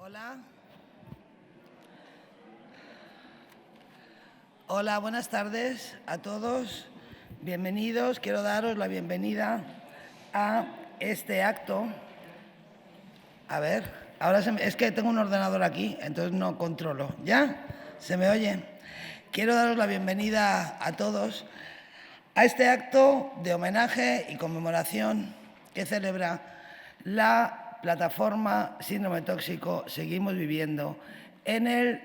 Hola. Hola, buenas tardes a todos. Bienvenidos. Quiero daros la bienvenida a este acto. A ver, ahora es que tengo un ordenador aquí, entonces no controlo. ¿Ya? ¿Se me oye? Quiero daros la bienvenida a todos a este acto de homenaje y conmemoración que celebra la plataforma Síndrome Tóxico Seguimos Viviendo en el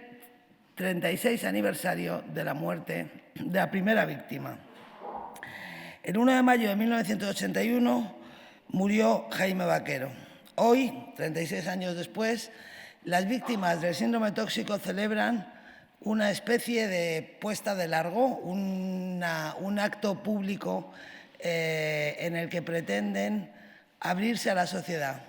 36 aniversario de la muerte de la primera víctima. El 1 de mayo de 1981 murió Jaime Vaquero. Hoy, 36 años después, las víctimas del síndrome tóxico celebran una especie de puesta de largo, un acto público en el que pretenden abrirse a la sociedad,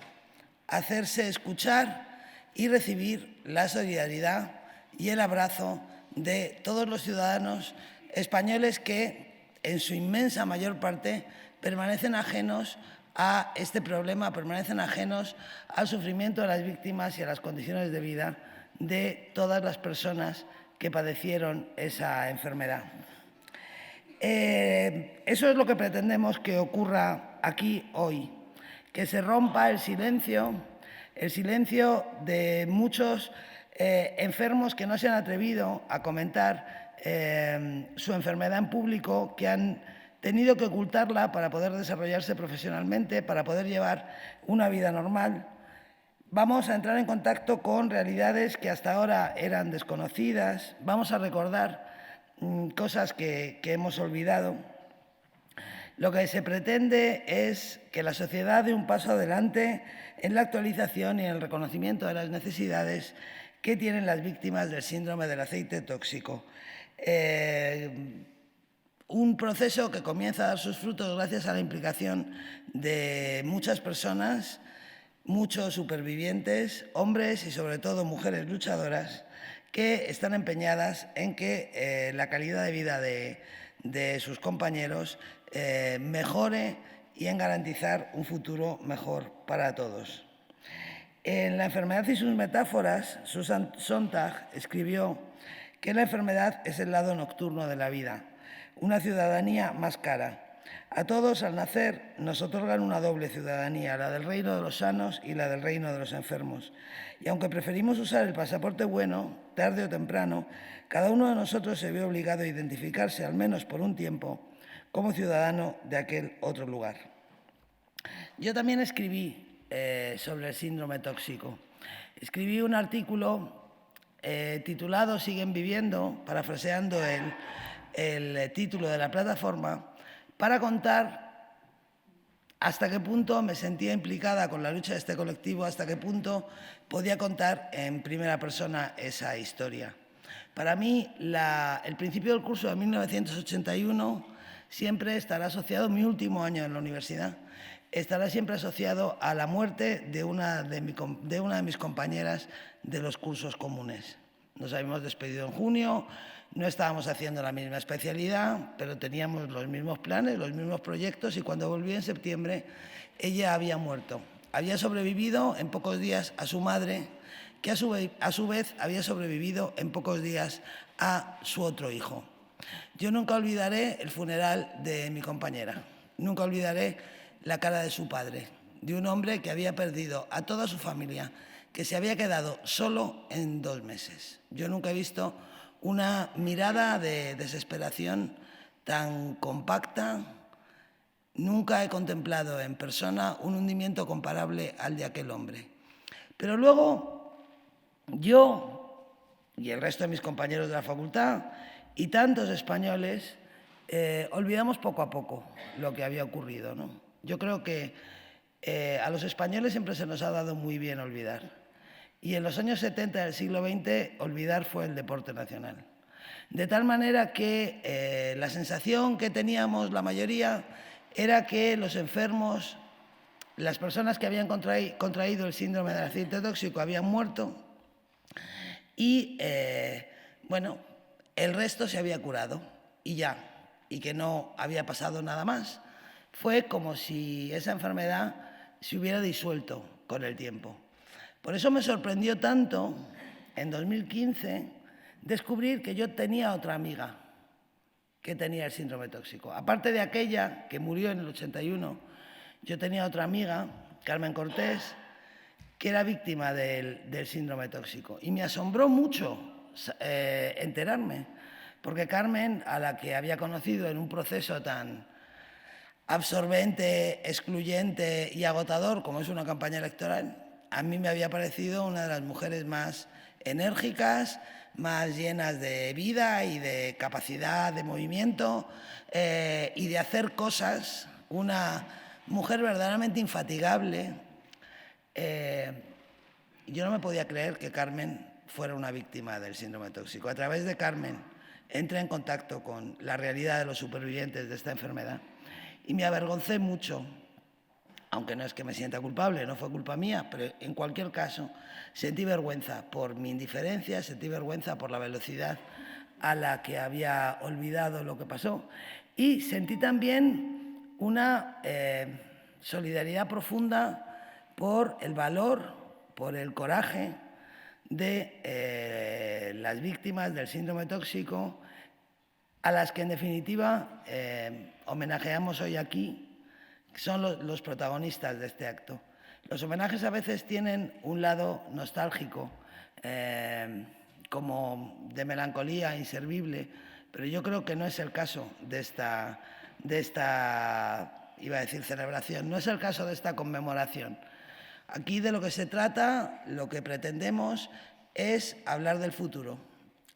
hacerse escuchar y recibir la solidaridad y el abrazo de todos los ciudadanos españoles que, en su inmensa mayor parte, permanecen ajenos a este problema, permanecen ajenos al sufrimiento de las víctimas y a las condiciones de vida de todas las personas que padecieron esa enfermedad. Eso es lo que pretendemos que ocurra aquí hoy, que se rompa el silencio de muchos enfermos que no se han atrevido a comentar su enfermedad en público, que han tenido que ocultarla para poder desarrollarse profesionalmente, para poder llevar una vida normal. Vamos a entrar en contacto con realidades que hasta ahora eran desconocidas. Vamos a recordar cosas que hemos olvidado. Lo que se pretende es que la sociedad dé un paso adelante en la actualización y en el reconocimiento de las necesidades que tienen las víctimas del síndrome del aceite tóxico. Un proceso que comienza a dar sus frutos gracias a la implicación de muchas personas, muchos supervivientes, hombres y sobre todo mujeres luchadoras, que están empeñadas en que la calidad de vida de sus compañeros mejore y en garantizar un futuro mejor para todos. En La enfermedad y sus metáforas, Susan Sontag escribió que la enfermedad es el lado nocturno de la vida, una ciudadanía más cara. A todos, al nacer, nos otorgan una doble ciudadanía, la del reino de los sanos y la del reino de los enfermos. Y aunque preferimos usar el pasaporte bueno, tarde o temprano, cada uno de nosotros se ve obligado a identificarse, al menos por un tiempo, como ciudadano de aquel otro lugar. Yo también escribí sobre el síndrome tóxico. Escribí un artículo titulado Siguen viviendo, parafraseando el título de la plataforma, para contar hasta qué punto me sentía implicada con la lucha de este colectivo, hasta qué punto podía contar en primera persona esa historia. Para mí, el principio del curso de 1981 siempre estará asociado, mi último año en la universidad, estará siempre asociado a la muerte de una de mis compañeras de los cursos comunes. Nos habíamos despedido en junio, no estábamos haciendo la misma especialidad, pero teníamos los mismos planes, los mismos proyectos, y cuando volví en septiembre, ella había muerto. Había sobrevivido en pocos días a su madre, que a su vez había sobrevivido en pocos días a su otro hijo. Yo nunca olvidaré el funeral de mi compañera, nunca olvidaré la cara de su padre, de un hombre que había perdido a toda su familia, que se había quedado solo en 2 meses. Yo nunca he visto una mirada de desesperación tan compacta, nunca he contemplado en persona un hundimiento comparable al de aquel hombre. Pero luego yo y el resto de mis compañeros de la facultad y tantos españoles olvidamos poco a poco lo que había ocurrido, ¿no? Yo creo que a los españoles siempre se nos ha dado muy bien olvidar. Y en los años 70 del siglo XX, olvidar fue el deporte nacional. De tal manera que la sensación que teníamos la mayoría era que los enfermos, las personas que habían contraído el síndrome del aceite tóxico habían muerto y, bueno, el resto se había curado y ya, y que no había pasado nada más. Fue como si esa enfermedad se hubiera disuelto con el tiempo. Por eso me sorprendió tanto, en 2015, descubrir que yo tenía otra amiga que tenía el síndrome tóxico. Aparte de aquella que murió en el 81, yo tenía otra amiga, Carmen Cortés, que era víctima del síndrome tóxico. Y me asombró mucho enterarme, porque Carmen, a la que había conocido en un proceso tan absorbente, excluyente y agotador como es una campaña electoral, a mí me había parecido una de las mujeres más enérgicas, más llenas de vida y de capacidad de movimiento y de hacer cosas, una mujer verdaderamente infatigable. Yo no me podía creer que Carmen fuera una víctima del síndrome tóxico. A través de Carmen entré en contacto con la realidad de los supervivientes de esta enfermedad y me avergoncé mucho, aunque no es que me sienta culpable, no fue culpa mía, pero en cualquier caso sentí vergüenza por mi indiferencia, sentí vergüenza por la velocidad a la que había olvidado lo que pasó y sentí también una solidaridad profunda por el valor, por el coraje de las víctimas del síndrome tóxico, a las que en definitiva homenajeamos hoy aquí, que son los protagonistas de este acto. Los homenajes a veces tienen un lado nostálgico, como de melancolía inservible, pero yo creo que no es el caso de esta, iba a decir celebración, no es el caso de esta conmemoración. Aquí de lo que se trata, lo que pretendemos es hablar del futuro,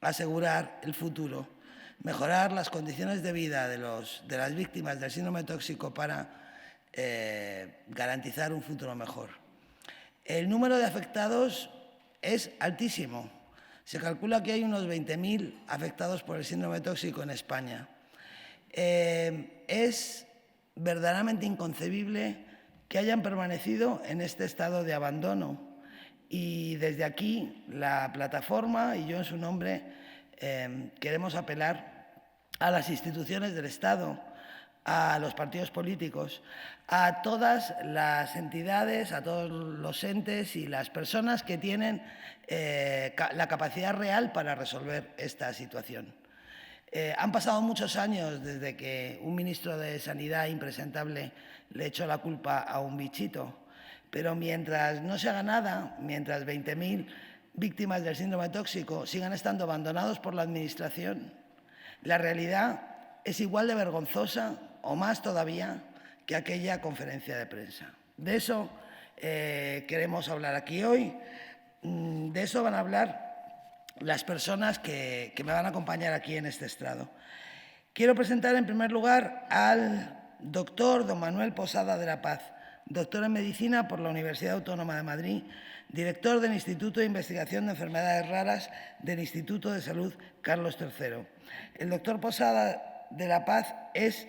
asegurar el futuro, mejorar las condiciones de vida de las víctimas del síndrome tóxico para garantizar un futuro mejor. El número de afectados es altísimo. Se calcula que hay unos 20.000 afectados por el síndrome tóxico en España. Es verdaderamente inconcebible que hayan permanecido en este estado de abandono. Y desde aquí, la plataforma y yo en su nombre queremos apelar a las instituciones del Estado, a los partidos políticos, a todas las entidades, a todos los entes y las personas que tienen la capacidad real para resolver esta situación. Han pasado muchos años desde que un ministro de Sanidad impresentable le echó la culpa a un bichito, pero mientras no se haga nada, mientras 20.000 víctimas del síndrome tóxico sigan estando abandonados por la Administración, la realidad es igual de vergonzosa o más todavía que aquella conferencia de prensa. De eso queremos hablar aquí hoy, de eso van a hablar las personas que me van a acompañar aquí en este estrado. Quiero presentar en primer lugar al doctor don Manuel Posada de la Paz, doctor en Medicina por la Universidad Autónoma de Madrid, director del Instituto de Investigación de Enfermedades Raras del Instituto de Salud Carlos III. El doctor Posada de la Paz es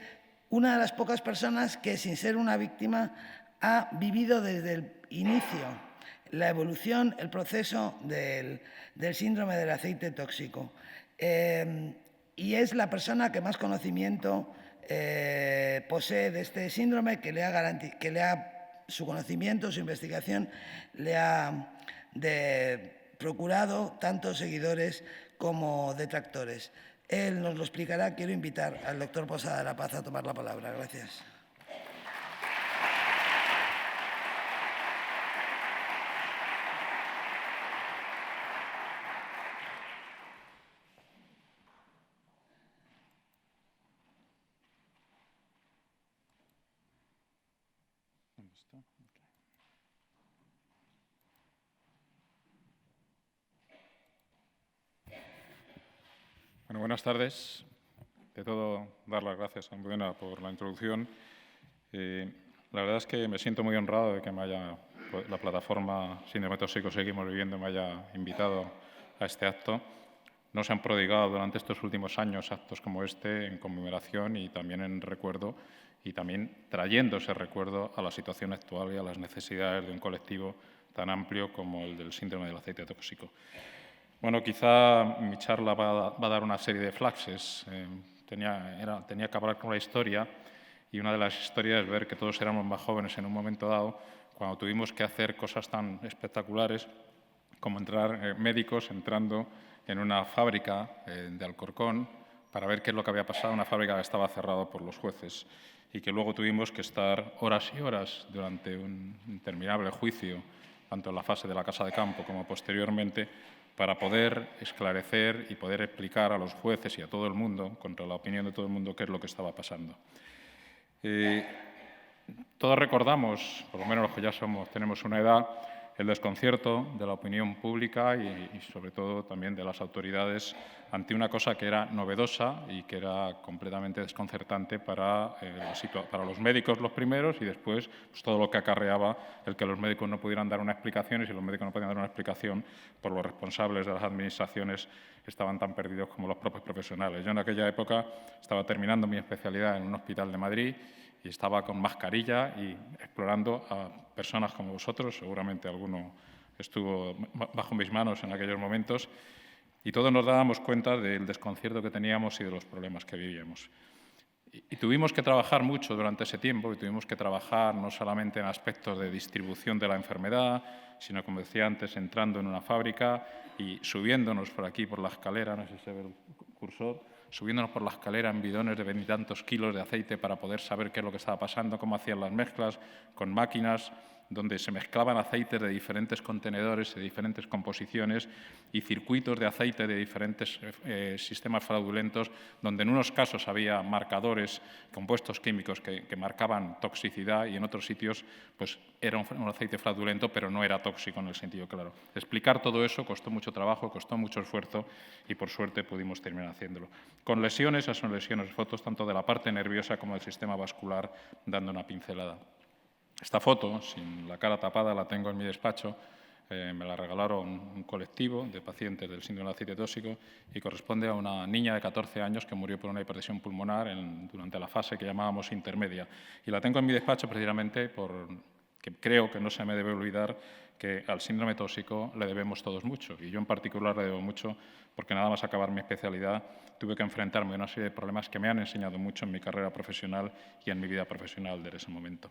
una de las pocas personas que, sin ser una víctima, ha vivido desde el inicio la evolución, el proceso del síndrome del aceite tóxico. Y es la persona que más conocimiento posee de este síndrome, su conocimiento, su investigación, le ha procurado tantos seguidores como detractores. Él nos lo explicará. Quiero invitar al doctor Posada de la Paz a tomar la palabra. Gracias. Bueno, buenas tardes. De todo, dar las gracias a Almudena por la introducción. La verdad es que me siento muy honrado de que la plataforma Síndrome Tóxico Seguimos Viviendo me haya invitado a este acto. No se han prodigado durante estos últimos años actos como este en conmemoración y también en recuerdo, y también trayendo ese recuerdo a la situación actual y a las necesidades de un colectivo tan amplio como el del síndrome del aceite tóxico. Bueno, quizá mi charla va a dar una serie de flashes. Tenía que hablar con la historia, y una de las historias es ver que todos éramos más jóvenes en un momento dado cuando tuvimos que hacer cosas tan espectaculares como médicos entrando en una fábrica de Alcorcón para ver qué es lo que había pasado, una fábrica que estaba cerrada por los jueces y que luego tuvimos que estar horas y horas durante un interminable juicio, tanto en la fase de la Casa de Campo como posteriormente, para poder esclarecer y poder explicar a los jueces y a todo el mundo, contra la opinión de todo el mundo, qué es lo que estaba pasando. Todos recordamos, por lo menos los que ya tenemos una edad, el desconcierto de la opinión pública y sobre todo también de las autoridades ante una cosa que era novedosa y que era completamente desconcertante para los médicos los primeros y después pues, todo lo que acarreaba el que los médicos no pudieran dar una explicación y si los médicos no podían dar una explicación, por los responsables de las administraciones estaban tan perdidos como los propios profesionales. Yo en aquella época estaba terminando mi especialidad en un hospital de Madrid y estaba con mascarilla y explorando a personas como vosotros, seguramente alguno estuvo bajo mis manos en aquellos momentos, y todos nos dábamos cuenta del desconcierto que teníamos y de los problemas que vivíamos. Y tuvimos que trabajar mucho durante ese tiempo, y tuvimos que trabajar no solamente en aspectos de distribución de la enfermedad, sino, como decía antes, entrando en una fábrica y subiéndonos por aquí, por la escalera, no sé si se ve el cursor, subiéndonos por la escalera en bidones de 20 y tantos kilos de aceite para poder saber qué es lo que estaba pasando, cómo hacían las mezclas, con máquinas donde se mezclaban aceites de diferentes contenedores, de diferentes composiciones y circuitos de aceite de diferentes sistemas fraudulentos, donde en unos casos había marcadores, compuestos químicos que marcaban toxicidad y en otros sitios pues, era un aceite fraudulento, pero no era tóxico en el sentido claro. Explicar todo eso costó mucho trabajo, costó mucho esfuerzo y por suerte pudimos terminar haciéndolo. Con lesiones, esas son lesiones, fotos tanto de la parte nerviosa como del sistema vascular, dando una pincelada. Esta foto, sin la cara tapada, la tengo en mi despacho. Me la regalaron un colectivo de pacientes del síndrome del aceite tóxico y corresponde a una niña de 14 años que murió por una hipertensión pulmonar durante la fase que llamábamos intermedia. Y la tengo en mi despacho precisamente porque creo que no se me debe olvidar que al síndrome tóxico le debemos todos mucho. Y yo en particular le debo mucho porque nada más acabar mi especialidad tuve que enfrentarme a una serie de problemas que me han enseñado mucho en mi carrera profesional y en mi vida profesional desde ese momento.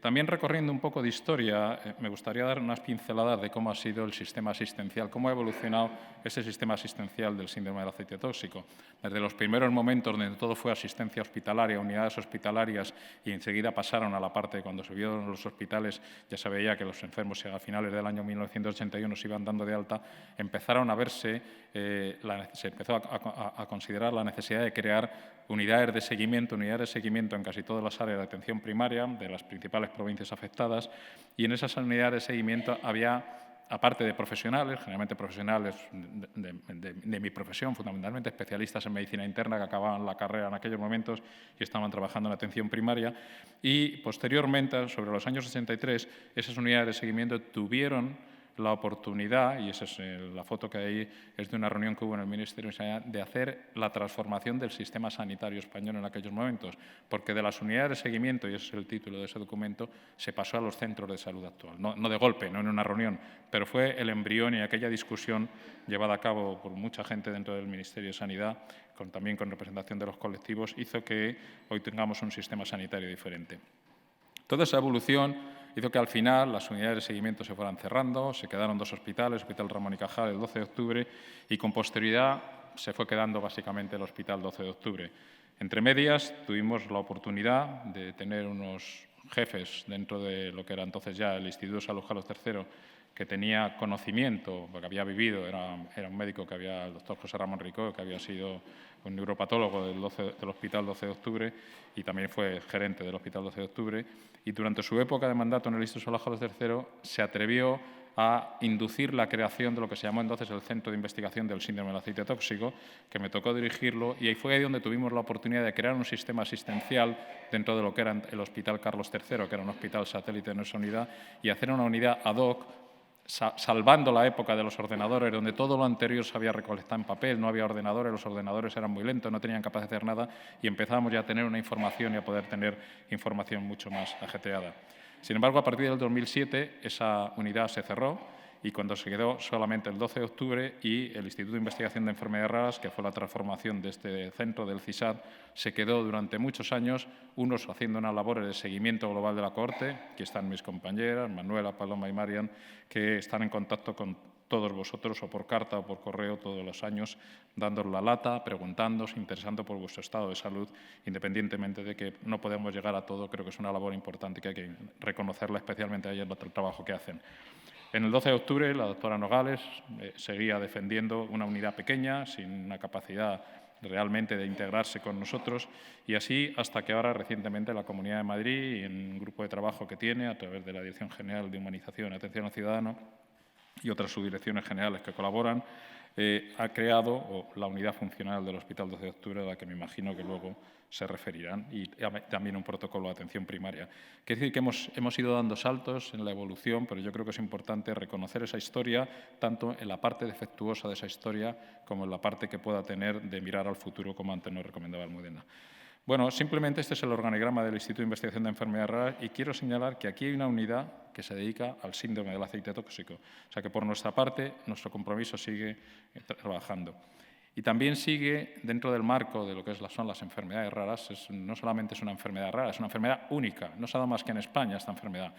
También recorriendo un poco de historia, me gustaría dar unas pinceladas de cómo ha sido el sistema asistencial, cómo ha evolucionado ese sistema asistencial del síndrome del aceite tóxico. Desde los primeros momentos donde todo fue asistencia hospitalaria, unidades hospitalarias, y enseguida pasaron a la parte de cuando se vieron los hospitales, ya se veía que los enfermos a finales del año 1981 se iban dando de alta, empezaron a verse, se empezó a considerar la necesidad de crear unidades de seguimiento en casi todas las áreas de atención primaria de las principales provincias afectadas, y en esas unidades de seguimiento había, aparte de profesionales, generalmente profesionales de mi profesión, fundamentalmente especialistas en medicina interna que acababan la carrera en aquellos momentos y estaban trabajando en atención primaria, y posteriormente, sobre los años 63, esas unidades de seguimiento tuvieron la oportunidad, y esa es la foto que hay, es de una reunión que hubo en el Ministerio de Sanidad, de hacer la transformación del sistema sanitario español en aquellos momentos, porque de las unidades de seguimiento, y ese es el título de ese documento, se pasó a los centros de salud actual. No de golpe, no en una reunión, pero fue el embrión y aquella discusión llevada a cabo por mucha gente dentro del Ministerio de Sanidad, también con representación de los colectivos, hizo que hoy tengamos un sistema sanitario diferente. Toda esa evolución hizo que al final las unidades de seguimiento se fueran cerrando, se quedaron 2 hospitales, el Hospital Ramón y Cajal el 12 de octubre y con posterioridad se fue quedando básicamente el Hospital 12 de octubre. Entre medias tuvimos la oportunidad de tener unos jefes dentro de lo que era entonces ya el Instituto de Salud Carlos III, que tenía conocimiento, porque había vivido, era un médico que había, el doctor José Ramón Ricó, que había sido un neuropatólogo del Hospital 12 de octubre y también fue gerente del Hospital 12 de octubre. Y durante su época de mandato en el Instituto de Salud Carlos III se atrevió a inducir la creación de lo que se llamó entonces el Centro de Investigación del Síndrome del Aceite Tóxico, que me tocó dirigirlo, y ahí fue ahí donde tuvimos la oportunidad de crear un sistema asistencial dentro de lo que era el Hospital Carlos III, que era un hospital satélite de nuestra unidad, y hacer una unidad ad hoc, salvando la época de los ordenadores, donde todo lo anterior se había recolectado en papel, no había ordenadores, los ordenadores eran muy lentos, no tenían capacidad de hacer nada, y empezábamos ya a tener una información y a poder tener información mucho más ajetreada. Sin embargo, a partir del 2007 esa unidad se cerró y cuando se quedó solamente el 12 de octubre y el Instituto de Investigación de Enfermedades Raras, que fue la transformación de este centro del CSIC, se quedó durante muchos años, unos haciendo unas labores de seguimiento global de la cohorte, aquí están mis compañeras, Manuela, Paloma y Marian, que están en contacto con todos vosotros, o por carta o por correo, todos los años, dándoos la lata, preguntándoos, interesando por vuestro estado de salud, independientemente de que no podemos llegar a todo. Creo que es una labor importante que hay que reconocerla, especialmente a ellas, el trabajo que hacen. En el 12 de octubre, la doctora Nogales seguía defendiendo una unidad pequeña, sin una capacidad realmente de integrarse con nosotros, y así hasta que ahora, recientemente, la Comunidad de Madrid, en un grupo de trabajo que tiene, a través de la Dirección General de Humanización y Atención al Ciudadano, y otras subdirecciones generales que colaboran, ha creado la unidad funcional del Hospital 12 de Octubre, a la que me imagino que luego se referirán, y también un protocolo de atención primaria. Quiere decir que hemos ido dando saltos en la evolución, pero yo creo que es importante reconocer esa historia, tanto en la parte defectuosa de esa historia como en la parte que pueda tener de mirar al futuro, como antes nos recomendaba Almudena. Bueno, simplemente este es el organigrama del Instituto de Investigación de Enfermedades Raras y quiero señalar que aquí hay una unidad que se dedica al síndrome del aceite tóxico. O sea que por nuestra parte nuestro compromiso sigue trabajando. Y también sigue dentro del marco de lo que son las enfermedades raras. No solamente es una enfermedad rara, es una enfermedad única. No se ha dado más que en España esta enfermedad.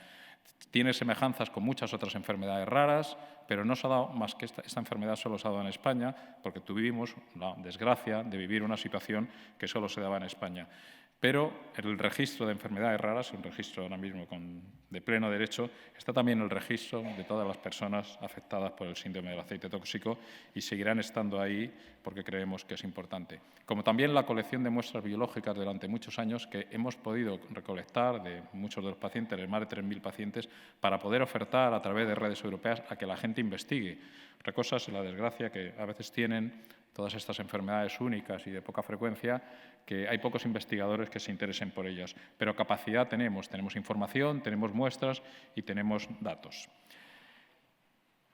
Tiene semejanzas con muchas otras enfermedades raras, pero no se ha dado más que esta enfermedad solo se ha dado en España, porque tuvimos la desgracia de vivir una situación que solo se daba en España. Pero el registro de enfermedades raras, un registro ahora mismo de pleno derecho, está también el registro de todas las personas afectadas por el síndrome del aceite tóxico y seguirán estando ahí porque creemos que es importante. Como también la colección de muestras biológicas durante muchos años que hemos podido recolectar de muchos de los pacientes, de más de 3.000 pacientes, para poder ofertar a través de redes europeas a que la gente investigue. Otra cosa es la desgracia que a veces tienen todas estas enfermedades únicas y de poca frecuencia, que hay pocos investigadores que se interesen por ellas. Pero capacidad tenemos información, tenemos muestras y tenemos datos.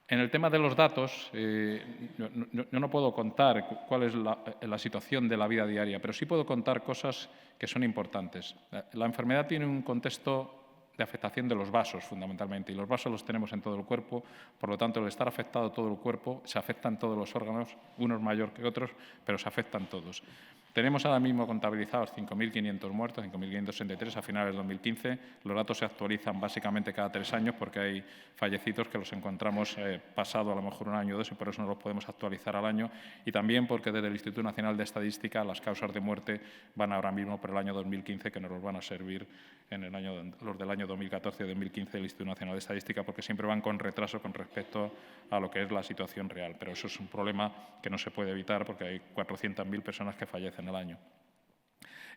En el tema de los datos, yo no puedo contar cuál es la situación de la vida diaria, pero sí puedo contar cosas que son importantes. La enfermedad tiene un contexto de afectación de los vasos, fundamentalmente, y los vasos los tenemos en todo el cuerpo, por lo tanto, al estar afectado todo el cuerpo, se afectan todos los órganos, unos mayor que otros, pero se afectan todos. Tenemos ahora mismo contabilizados 5.500 muertos, 5.563 a finales de 2015. Los datos se actualizan básicamente cada 3 años porque hay fallecidos que los encontramos pasado a lo mejor un año o dos y por eso no los podemos actualizar al año. Y también porque desde el Instituto Nacional de Estadística las causas de muerte van ahora mismo por el año 2015, que nos los van a servir en los del año 2014 y 2015 del Instituto Nacional de Estadística, porque siempre van con retraso con respecto a lo que es la situación real. Pero eso es un problema que no se puede evitar porque hay 400.000 personas que fallecen el año.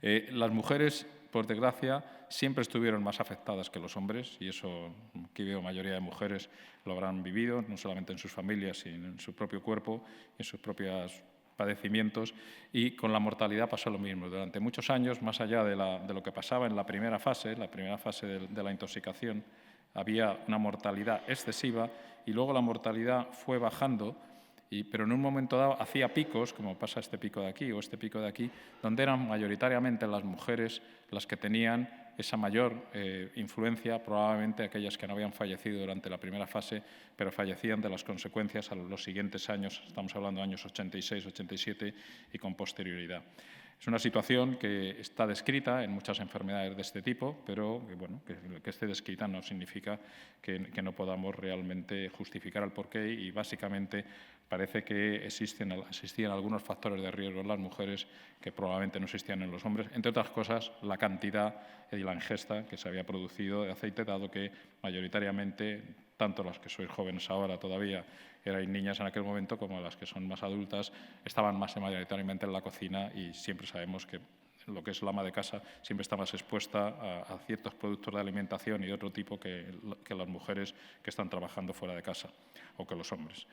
Las mujeres, por desgracia, siempre estuvieron más afectadas que los hombres y eso, aquí veo mayoría de mujeres, lo habrán vivido, no solamente en sus familias, sino en su propio cuerpo, en sus propios padecimientos, y con la mortalidad pasó lo mismo. Durante muchos años, más allá de lo que pasaba en la primera fase de la intoxicación, había una mortalidad excesiva y luego la mortalidad fue bajando, pero en un momento dado hacía picos, como pasa este pico de aquí o este pico de aquí, donde eran mayoritariamente las mujeres las que tenían esa mayor influencia, probablemente aquellas que no habían fallecido durante la primera fase, pero fallecían de las consecuencias a los siguientes años, estamos hablando de años 86, 87 y con posterioridad. Es una situación que está descrita en muchas enfermedades de este tipo, pero que esté descrita no significa que no podamos realmente justificar el porqué y básicamente parece que existían algunos factores de riesgo en las mujeres que probablemente no existían en los hombres, entre otras cosas la cantidad y la ingesta que se había producido de aceite, dado que mayoritariamente tanto las que sois jóvenes ahora todavía erais niñas en aquel momento como las que son más adultas estaban más mayoritariamente en la cocina y siempre sabemos que lo que es la ama de casa siempre está más expuesta a ciertos productos de alimentación y de otro tipo que las mujeres que están trabajando fuera de casa o que los hombres.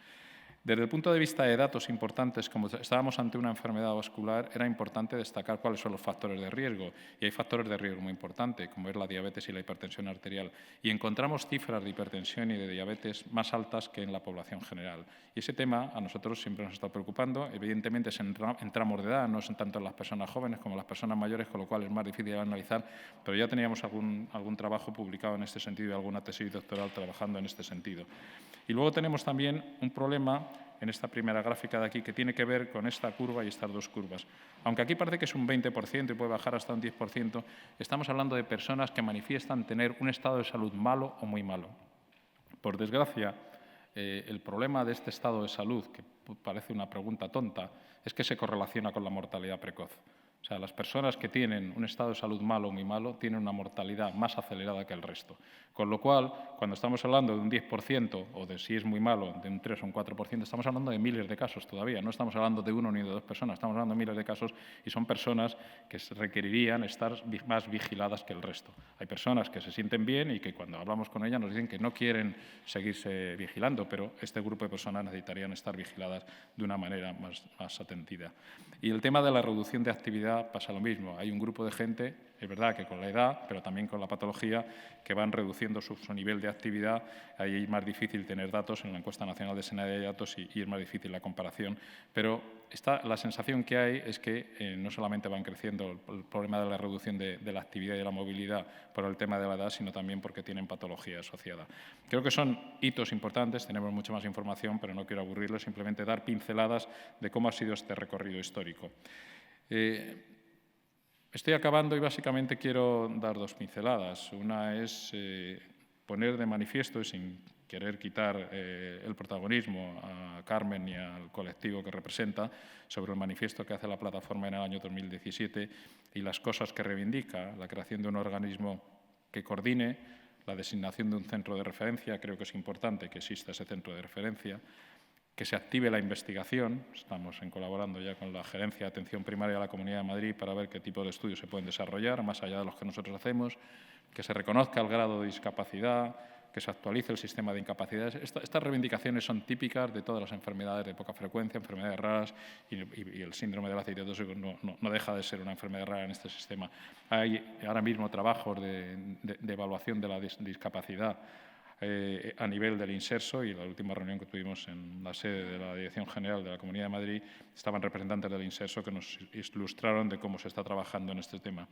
Desde el punto de vista de datos importantes, como estábamos ante una enfermedad vascular, era importante destacar cuáles son los factores de riesgo. Y hay factores de riesgo muy importantes, como es la diabetes y la hipertensión arterial. Y encontramos cifras de hipertensión y de diabetes más altas que en la población general. Y ese tema a nosotros siempre nos está preocupando. Evidentemente es en tramos de edad, no es tanto en las personas jóvenes como en las personas mayores, con lo cual es más difícil de analizar. Pero ya teníamos algún trabajo publicado en este sentido y alguna tesis doctoral trabajando en este sentido. Y luego tenemos también un problema en esta primera gráfica de aquí, que tiene que ver con esta curva y estas dos curvas. Aunque aquí parece que es un 20% y puede bajar hasta un 10%, estamos hablando de personas que manifiestan tener un estado de salud malo o muy malo. Por desgracia, el problema de este estado de salud, que parece una pregunta tonta, es que se correlaciona con la mortalidad precoz. O sea, las personas que tienen un estado de salud malo o muy malo tienen una mortalidad más acelerada que el resto. Con lo cual, cuando estamos hablando de un 10% o de, si es muy malo, de un 3 o un 4%, estamos hablando de miles de casos todavía. No estamos hablando de uno ni de dos personas, estamos hablando de miles de casos y son personas que requerirían estar más vigiladas que el resto. Hay personas que se sienten bien y que cuando hablamos con ellas nos dicen que no quieren seguirse vigilando, pero este grupo de personas necesitarían estar vigiladas de una manera más atendida. Y el tema de la reducción de actividad pasa lo mismo. Hay un grupo de gente, es verdad que con la edad, pero también con la patología, que van reduciendo su nivel de actividad. Ahí es más difícil tener datos en la encuesta nacional de sanidad de datos y es más difícil la comparación. Pero la sensación que hay es que no solamente van creciendo el problema de la reducción de la actividad y de la movilidad por el tema de la edad, sino también porque tienen patología asociada. Creo que son hitos importantes, tenemos mucha más información, pero no quiero aburrirles, simplemente dar pinceladas de cómo ha sido este recorrido histórico. Estoy acabando y básicamente quiero dar dos pinceladas. Una es poner de manifiesto, sin querer quitar el protagonismo a Carmen y al colectivo que representa, sobre el manifiesto que hace la plataforma en el año 2017 y las cosas que reivindica, la creación de un organismo que coordine, la designación de un centro de referencia, creo que es importante que exista ese centro de referencia, que se active la investigación, estamos colaborando ya con la Gerencia de Atención Primaria de la Comunidad de Madrid para ver qué tipo de estudios se pueden desarrollar, más allá de los que nosotros hacemos, que se reconozca el grado de discapacidad, que se actualice el sistema de incapacidades. Estas reivindicaciones son típicas de todas las enfermedades de poca frecuencia, enfermedades raras, y el síndrome del ácido tóxico no deja de ser una enfermedad rara en este sistema. Hay ahora mismo trabajos de evaluación de la discapacidad a nivel del Inserso, y la última reunión que tuvimos en la sede de la Dirección General de la Comunidad de Madrid estaban representantes del Inserso que nos ilustraron de cómo se está trabajando en este tema.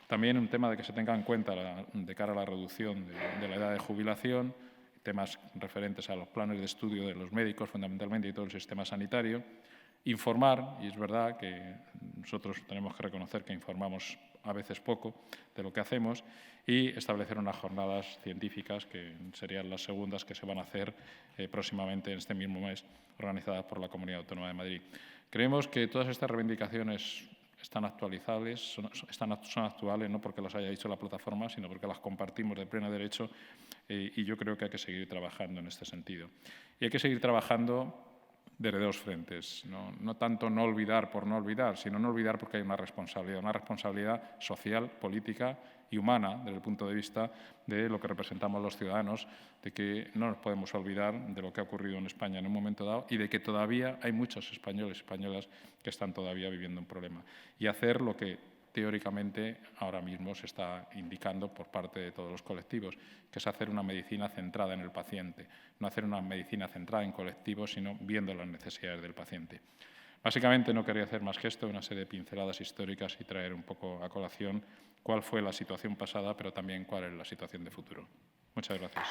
También un tema de que se tenga en cuenta de cara a la reducción de la edad de jubilación, temas referentes a los planes de estudio de los médicos fundamentalmente y todo el sistema sanitario. Informar, y es verdad que nosotros tenemos que reconocer que informamos a veces poco de lo que hacemos, y establecer unas jornadas científicas que serían las segundas que se van a hacer próximamente en este mismo mes, organizadas por la Comunidad Autónoma de Madrid. Creemos que todas estas reivindicaciones están actualizables, son actuales, no porque las haya dicho la plataforma, sino porque las compartimos de pleno derecho, y yo creo que hay que seguir trabajando en este sentido. Y hay que seguir trabajando desde dos frentes, no tanto no olvidar por no olvidar, sino no olvidar porque hay una responsabilidad social, política y humana desde el punto de vista de lo que representamos los ciudadanos, de que no nos podemos olvidar de lo que ha ocurrido en España en un momento dado y de que todavía hay muchos españoles y españolas que están todavía viviendo un problema. Y hacer lo que teóricamente ahora mismo se está indicando por parte de todos los colectivos, que es hacer una medicina centrada en el paciente, no hacer una medicina centrada en colectivos, sino viendo las necesidades del paciente. Básicamente no quería hacer más que esto, una serie de pinceladas históricas y traer un poco a colación cuál fue la situación pasada, pero también cuál es la situación de futuro. Muchas gracias.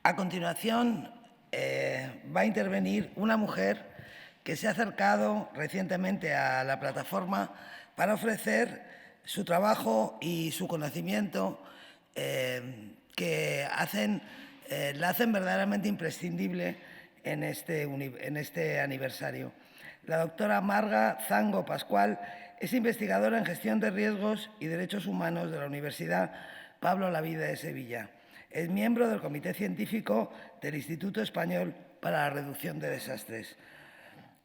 A continuación, va a intervenir una mujer que se ha acercado recientemente a la plataforma para ofrecer su trabajo y su conocimiento que la hacen verdaderamente imprescindible en este aniversario. La doctora Marga Zango Pascual es investigadora en gestión de riesgos y derechos humanos de la Universidad Pablo Olavide de Sevilla. Es miembro del Comité Científico del Instituto Español para la Reducción de Desastres.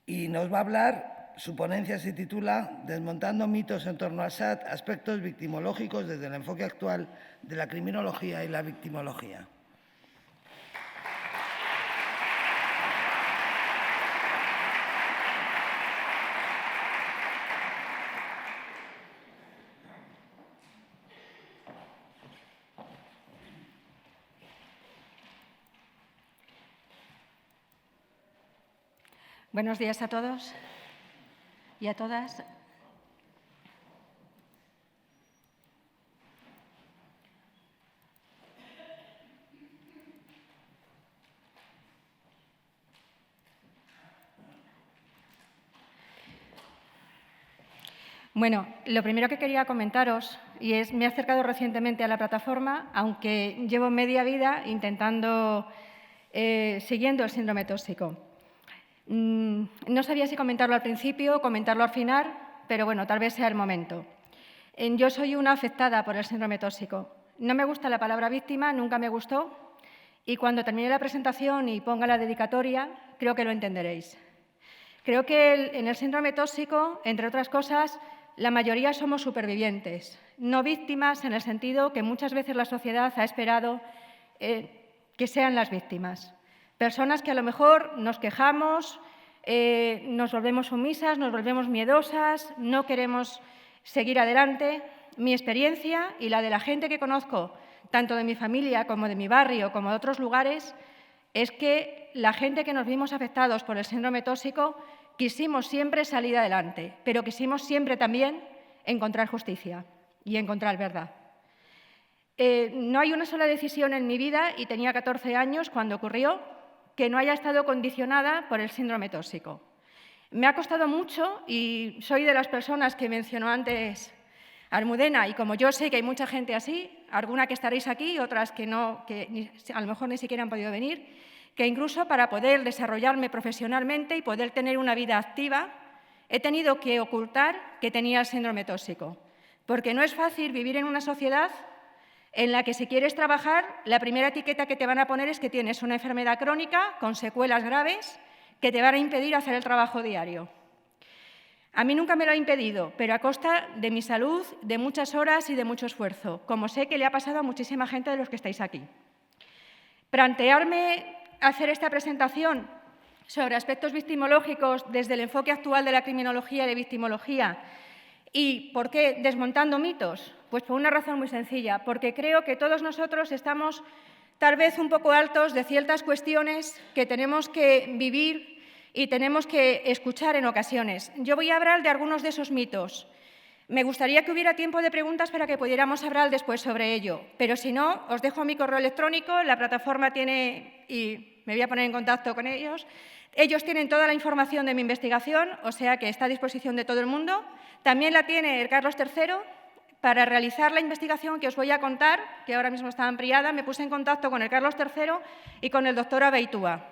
Y nos va a hablar, su ponencia se titula Desmontando mitos en torno al SAT, aspectos victimológicos desde el enfoque actual de la criminología y la victimología. Buenos días a todos y a todas. Bueno, lo primero que quería comentaros, y es, me he acercado recientemente a la plataforma, aunque llevo media vida intentando, siguiendo el síndrome tóxico. No sabía si comentarlo al principio o comentarlo al final, pero bueno, tal vez sea el momento. Yo soy una afectada por el síndrome tóxico. No me gusta la palabra víctima, nunca me gustó, y cuando termine la presentación y ponga la dedicatoria, creo que lo entenderéis. Creo que en el síndrome tóxico, entre otras cosas, la mayoría somos supervivientes, no víctimas en el sentido que muchas veces la sociedad ha esperado que sean las víctimas. Personas que a lo mejor nos quejamos, nos volvemos sumisas, nos volvemos miedosas, no queremos seguir adelante. Mi experiencia y la de la gente que conozco, tanto de mi familia como de mi barrio, como de otros lugares, es que la gente que nos vimos afectados por el síndrome tóxico quisimos siempre salir adelante, pero quisimos siempre también encontrar justicia y encontrar verdad. No hay una sola decisión en mi vida, y tenía 14 años cuando ocurrió, que no haya estado condicionada por el síndrome tóxico. Me ha costado mucho, y soy de las personas que mencionó antes Almudena, y como yo sé que hay mucha gente así, alguna que estaréis aquí, otras que no, que a lo mejor ni siquiera han podido venir, que incluso para poder desarrollarme profesionalmente y poder tener una vida activa, he tenido que ocultar que tenía el síndrome tóxico, porque no es fácil vivir en una sociedad en la que si quieres trabajar, la primera etiqueta que te van a poner es que tienes una enfermedad crónica con secuelas graves que te van a impedir hacer el trabajo diario. A mí nunca me lo ha impedido, pero a costa de mi salud, de muchas horas y de mucho esfuerzo, como sé que le ha pasado a muchísima gente de los que estáis aquí. Plantearme hacer esta presentación sobre aspectos victimológicos desde el enfoque actual de la criminología y de victimología. ¿Y por qué desmontando mitos? Pues por una razón muy sencilla, porque creo que todos nosotros estamos tal vez un poco altos de ciertas cuestiones que tenemos que vivir y tenemos que escuchar en ocasiones. Yo voy a hablar de algunos de esos mitos. Me gustaría que hubiera tiempo de preguntas para que pudiéramos hablar después sobre ello, pero si no, os dejo mi correo electrónico, la plataforma tiene, y me voy a poner en contacto con ellos. Ellos tienen toda la información de mi investigación, o sea que está a disposición de todo el mundo. También la tiene el Carlos III. Para realizar la investigación que os voy a contar, que ahora mismo está ampliada, me puse en contacto con el Carlos III y con el doctor Abeitua.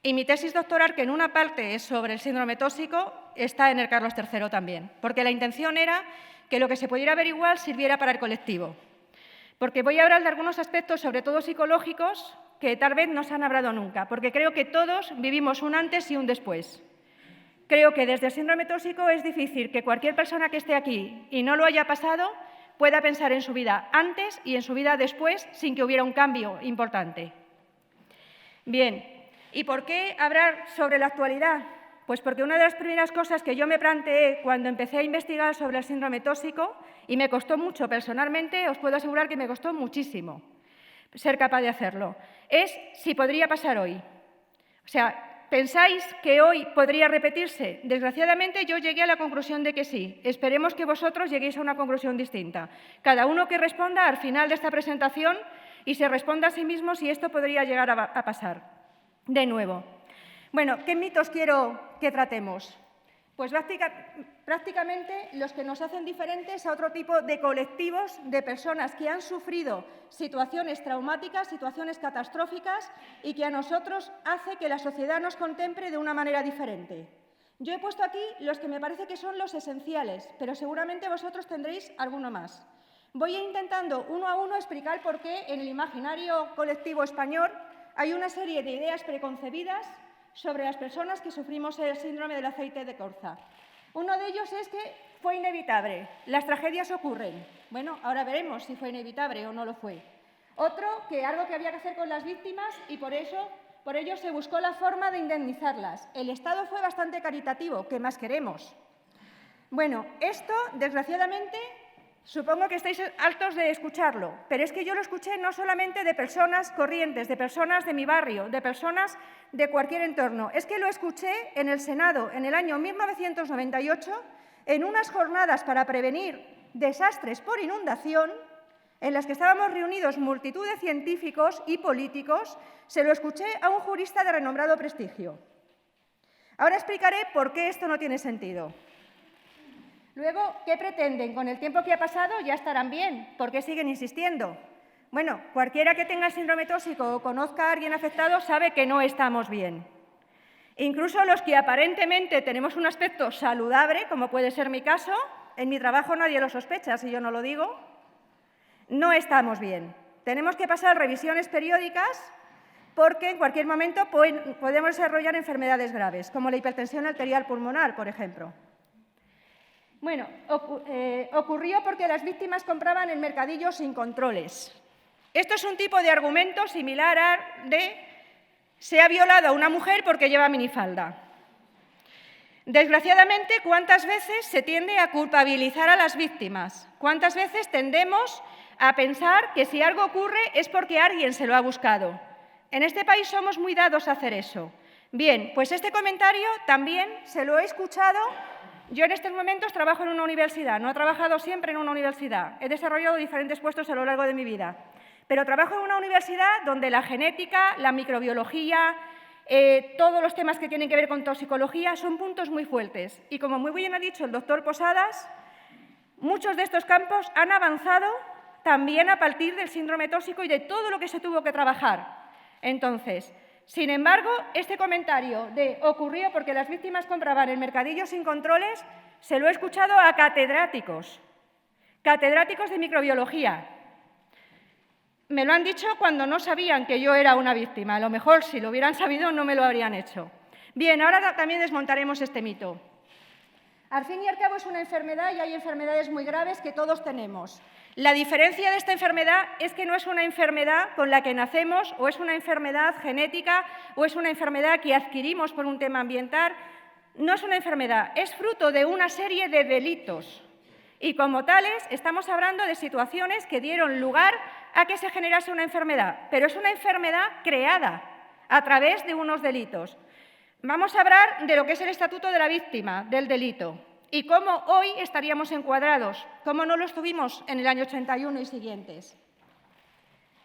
Y mi tesis doctoral, que en una parte es sobre el síndrome tóxico, está en el Carlos III también, porque la intención era que lo que se pudiera averiguar sirviera para el colectivo. Porque voy a hablar de algunos aspectos, sobre todo psicológicos, que tal vez no se han hablado nunca, porque creo que todos vivimos un antes y un después. Creo que desde el síndrome tóxico es difícil que cualquier persona que esté aquí y no lo haya pasado pueda pensar en su vida antes y en su vida después sin que hubiera un cambio importante. Bien, ¿y por qué hablar sobre la actualidad? Pues porque una de las primeras cosas que yo me planteé cuando empecé a investigar sobre el síndrome tóxico, y me costó mucho personalmente, os puedo asegurar que me costó muchísimo ser capaz de hacerlo, es si podría pasar hoy. O sea, ¿pensáis que hoy podría repetirse? Desgraciadamente yo llegué a la conclusión de que sí. Esperemos que vosotros lleguéis a una conclusión distinta. Cada uno que responda al final de esta presentación y se responda a sí mismo si esto podría llegar a pasar. De nuevo. Bueno, ¿qué mitos quiero que tratemos? Pues prácticamente los que nos hacen diferentes a otro tipo de colectivos de personas que han sufrido situaciones traumáticas, situaciones catastróficas y que a nosotros hace que la sociedad nos contemple de una manera diferente. Yo he puesto aquí los que me parece que son los esenciales, pero seguramente vosotros tendréis alguno más. Voy a ir intentando uno a uno explicar por qué en el imaginario colectivo español hay una serie de ideas preconcebidas sobre las personas que sufrimos el síndrome del aceite de colza. Uno de ellos es que fue inevitable, las tragedias ocurren. Bueno, ahora veremos si fue inevitable o no lo fue. Otro, que algo que había que hacer con las víctimas y por ello se buscó la forma de indemnizarlas. El Estado fue bastante caritativo, ¿qué más queremos? Bueno, esto, desgraciadamente, Supongo que estáis hartos de escucharlo, pero es que yo lo escuché no solamente de personas corrientes, de personas de mi barrio, de personas de cualquier entorno. Es que lo escuché en el Senado en el año 1998, en unas jornadas para prevenir desastres por inundación, en las que estábamos reunidos multitud de científicos y políticos. Se lo escuché a un jurista de renombrado prestigio. Ahora explicaré por qué esto no tiene sentido. Luego, ¿qué pretenden? Con el tiempo que ha pasado ya estarán bien. ¿Por qué siguen insistiendo? Bueno, cualquiera que tenga síndrome tóxico o conozca a alguien afectado sabe que no estamos bien. Incluso los que aparentemente tenemos un aspecto saludable, como puede ser mi caso, en mi trabajo nadie lo sospecha, si yo no lo digo, no estamos bien. Tenemos que pasar revisiones periódicas porque en cualquier momento podemos desarrollar enfermedades graves, como la hipertensión arterial pulmonar, por ejemplo. Bueno, ocurrió porque las víctimas compraban en mercadillos sin controles. Esto es un tipo de argumento similar al de se ha violado a una mujer porque lleva minifalda. Desgraciadamente, ¿cuántas veces se tiende a culpabilizar a las víctimas? ¿Cuántas veces tendemos a pensar que si algo ocurre es porque alguien se lo ha buscado? En este país somos muy dados a hacer eso. Bien, pues este comentario también se lo he escuchado. Yo en estos momentos trabajo en una universidad, no he trabajado siempre en una universidad, he desarrollado diferentes puestos a lo largo de mi vida, pero trabajo en una universidad donde la genética, la microbiología, todos los temas que tienen que ver con toxicología son puntos muy fuertes. Y como muy bien ha dicho el doctor Posadas, muchos de estos campos han avanzado también a partir del síndrome tóxico y de todo lo que se tuvo que trabajar. Entonces, sin embargo, este comentario de ocurrió porque las víctimas compraban en mercadillos sin controles, se lo he escuchado a catedráticos de microbiología. Me lo han dicho cuando no sabían que yo era una víctima. A lo mejor, si lo hubieran sabido, no me lo habrían hecho. Bien, ahora también desmontaremos este mito. Al fin y al cabo es una enfermedad y hay enfermedades muy graves que todos tenemos. La diferencia de esta enfermedad es que no es una enfermedad con la que nacemos o es una enfermedad genética o es una enfermedad que adquirimos por un tema ambiental. No es una enfermedad, es fruto de una serie de delitos. Y como tales, estamos hablando de situaciones que dieron lugar a que se generase una enfermedad, pero es una enfermedad creada a través de unos delitos. Vamos a hablar de lo que es el Estatuto de la Víctima del delito y cómo hoy estaríamos encuadrados, cómo no lo estuvimos en el año 81 y siguientes.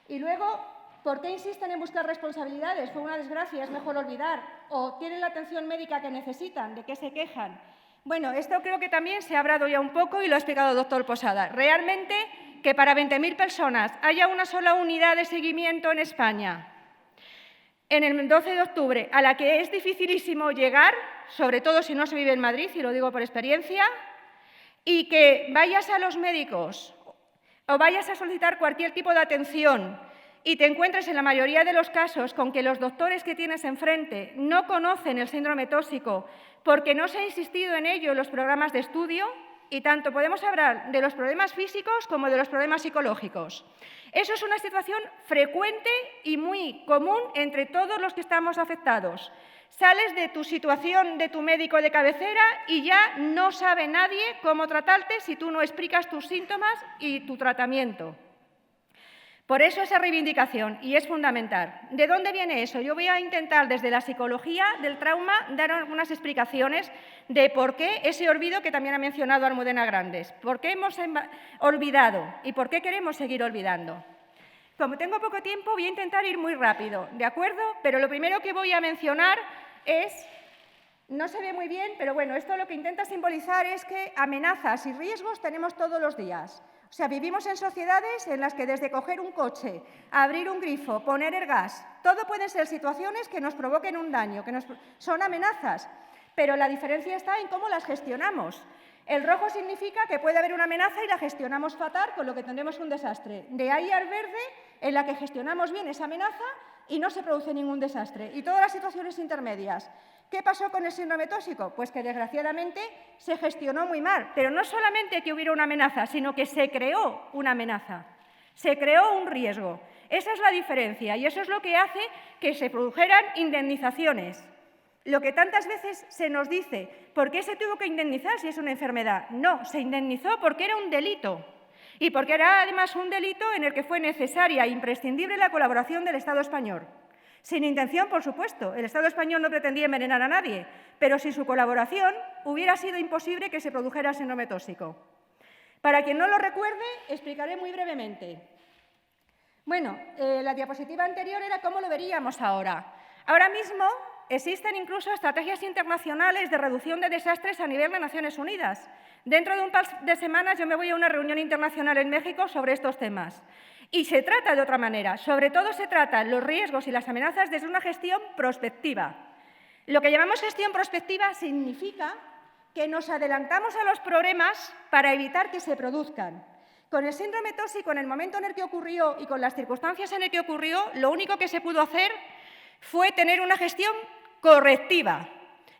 Y luego, ¿por qué insisten en buscar responsabilidades? Fue una desgracia, es mejor olvidar. ¿O tienen la atención médica que necesitan? ¿De qué se quejan? Bueno, esto creo que también se ha hablado ya un poco y lo ha explicado el doctor Posada. Realmente, que para 20.000 personas haya una sola unidad de seguimiento en España, en el 12 de octubre, a la que es dificilísimo llegar, sobre todo si no se vive en Madrid, y lo digo por experiencia, y que vayas a los médicos o vayas a solicitar cualquier tipo de atención y te encuentres en la mayoría de los casos con que los doctores que tienes enfrente no conocen el síndrome tóxico porque no se ha insistido en ello en los programas de estudio, y tanto podemos hablar de los problemas físicos como de los problemas psicológicos. Eso es una situación frecuente y muy común entre todos los que estamos afectados. Sales de tu situación de tu médico de cabecera y ya no sabe nadie cómo tratarte si tú no explicas tus síntomas y tu tratamiento. Por eso esa reivindicación, y es fundamental. ¿De dónde viene eso? Yo voy a intentar, desde la psicología del trauma, dar algunas explicaciones de por qué ese olvido que también ha mencionado Almudena Grandes. ¿Por qué hemos olvidado y por qué queremos seguir olvidando? Como tengo poco tiempo, voy a intentar ir muy rápido, ¿de acuerdo? Pero lo primero que voy a mencionar es, no se ve muy bien, pero bueno, esto lo que intenta simbolizar es que amenazas y riesgos tenemos todos los días. O sea, vivimos en sociedades en las que desde coger un coche, abrir un grifo, poner el gas, todo pueden ser situaciones que nos provoquen un daño, son amenazas, pero la diferencia está en cómo las gestionamos. El rojo significa que puede haber una amenaza y la gestionamos fatal, con lo que tendremos un desastre. De ahí al verde, en la que gestionamos bien esa amenaza y no se produce ningún desastre. Y todas las situaciones intermedias. ¿Qué pasó con el síndrome tóxico? Pues que desgraciadamente se gestionó muy mal, pero no solamente que hubiera una amenaza, sino que se creó una amenaza, se creó un riesgo. Esa es la diferencia y eso es lo que hace que se produjeran indemnizaciones. Lo que tantas veces se nos dice, ¿por qué se tuvo que indemnizar si es una enfermedad? No, se indemnizó porque era un delito. y porque era además un delito en el que fue necesaria e imprescindible la colaboración del Estado español. Sin intención, por supuesto. El Estado español no pretendía envenenar a nadie, pero sin su colaboración hubiera sido imposible que se produjera síndrome tóxico. Para quien no lo recuerde, explicaré muy brevemente. Bueno, la diapositiva anterior era cómo lo veríamos ahora. Ahora mismo existen incluso estrategias internacionales de reducción de desastres a nivel de Naciones Unidas. Dentro de un par de semanas yo me voy a una reunión internacional en México sobre estos temas. Y se trata de otra manera. Sobre todo se tratan los riesgos y las amenazas desde una gestión prospectiva. Lo que llamamos gestión prospectiva significa que nos adelantamos a los problemas para evitar que se produzcan. Con el síndrome tóxico, en el momento en el que ocurrió y con las circunstancias en el que ocurrió, lo único que se pudo hacer fue tener una gestión correctiva.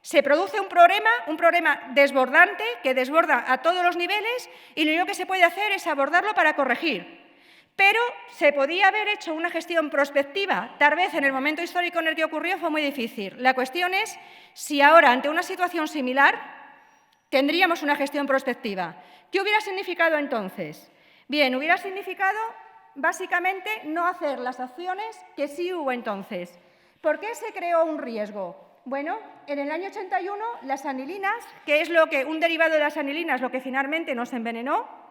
Se produce un problema desbordante que desborda a todos los niveles y lo único que se puede hacer es abordarlo para corregir. Pero se podía haber hecho una gestión prospectiva, tal vez en el momento histórico en el que ocurrió fue muy difícil. La cuestión es si ahora, ante una situación similar, tendríamos una gestión prospectiva. ¿Qué hubiera significado entonces? Bien, hubiera significado básicamente no hacer las acciones que sí hubo entonces. ¿Por qué se creó un riesgo? Bueno, en el año 81 las anilinas, que es un derivado de las anilinas, lo que finalmente nos envenenó,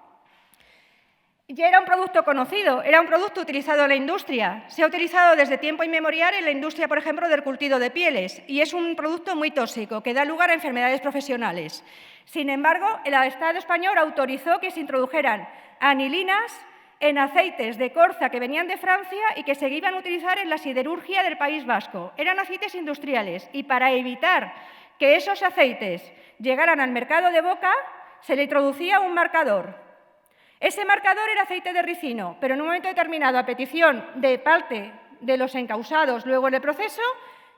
ya era un producto conocido, era un producto utilizado en la industria. Se ha utilizado desde tiempo inmemorial en la industria, por ejemplo, del cultivo de pieles, y es un producto muy tóxico que da lugar a enfermedades profesionales. Sin embargo, el Estado español autorizó que se introdujeran anilinas en aceites de colza que venían de Francia y que se iban a utilizar en la siderurgia del País Vasco. Eran aceites industriales y para evitar que esos aceites llegaran al mercado de boca, se le introducía un marcador. Ese marcador era aceite de ricino, pero en un momento determinado, a petición de parte de los encausados luego en el proceso,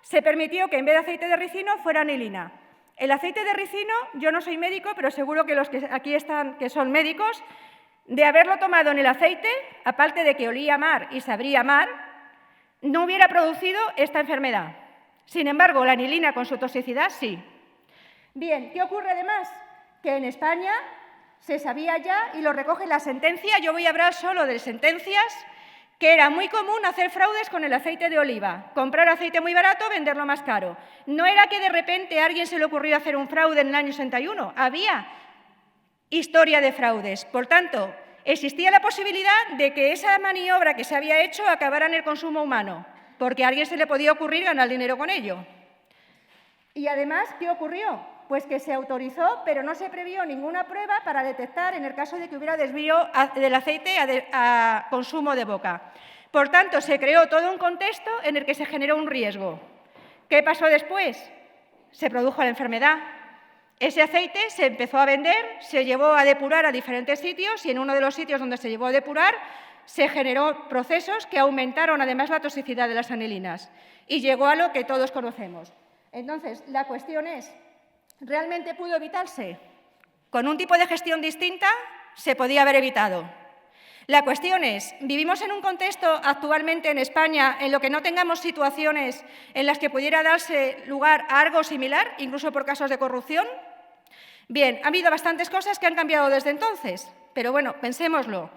se permitió que en vez de aceite de ricino fuera anilina. El aceite de ricino, yo no soy médico, pero seguro que los que aquí están, que son médicos, de haberlo tomado en el aceite, aparte de que olía mal y sabría mal, no hubiera producido esta enfermedad. Sin embargo, la anilina con su toxicidad sí. Bien, ¿qué ocurre además? Que en España se sabía ya y lo recoge la sentencia. Yo voy a hablar solo de sentencias, que era muy común hacer fraudes con el aceite de oliva, comprar aceite muy barato, venderlo más caro. No era que de repente a alguien se le ocurrió hacer un fraude en el año 61, había historia de fraudes. Por tanto, existía la posibilidad de que esa maniobra que se había hecho acabara en el consumo humano, porque a alguien se le podía ocurrir ganar dinero con ello. Y además, ¿qué ocurrió? Pues que se autorizó, pero no se previó ninguna prueba para detectar en el caso de que hubiera desvío del aceite a consumo de boca. Por tanto, se creó todo un contexto en el que se generó un riesgo. ¿Qué pasó después? Se produjo la enfermedad. Ese aceite se empezó a vender, se llevó a depurar a diferentes sitios y en uno de los sitios donde se llevó a depurar se generó procesos que aumentaron además la toxicidad de las anilinas y llegó a lo que todos conocemos. Entonces, la cuestión es, ¿realmente pudo evitarse? Con un tipo de gestión distinta se podía haber evitado. La cuestión es, ¿vivimos en un contexto actualmente en España en lo que no tengamos situaciones en las que pudiera darse lugar a algo similar, incluso por casos de corrupción? Bien, ha habido bastantes cosas que han cambiado desde entonces, pero bueno, pensémoslo.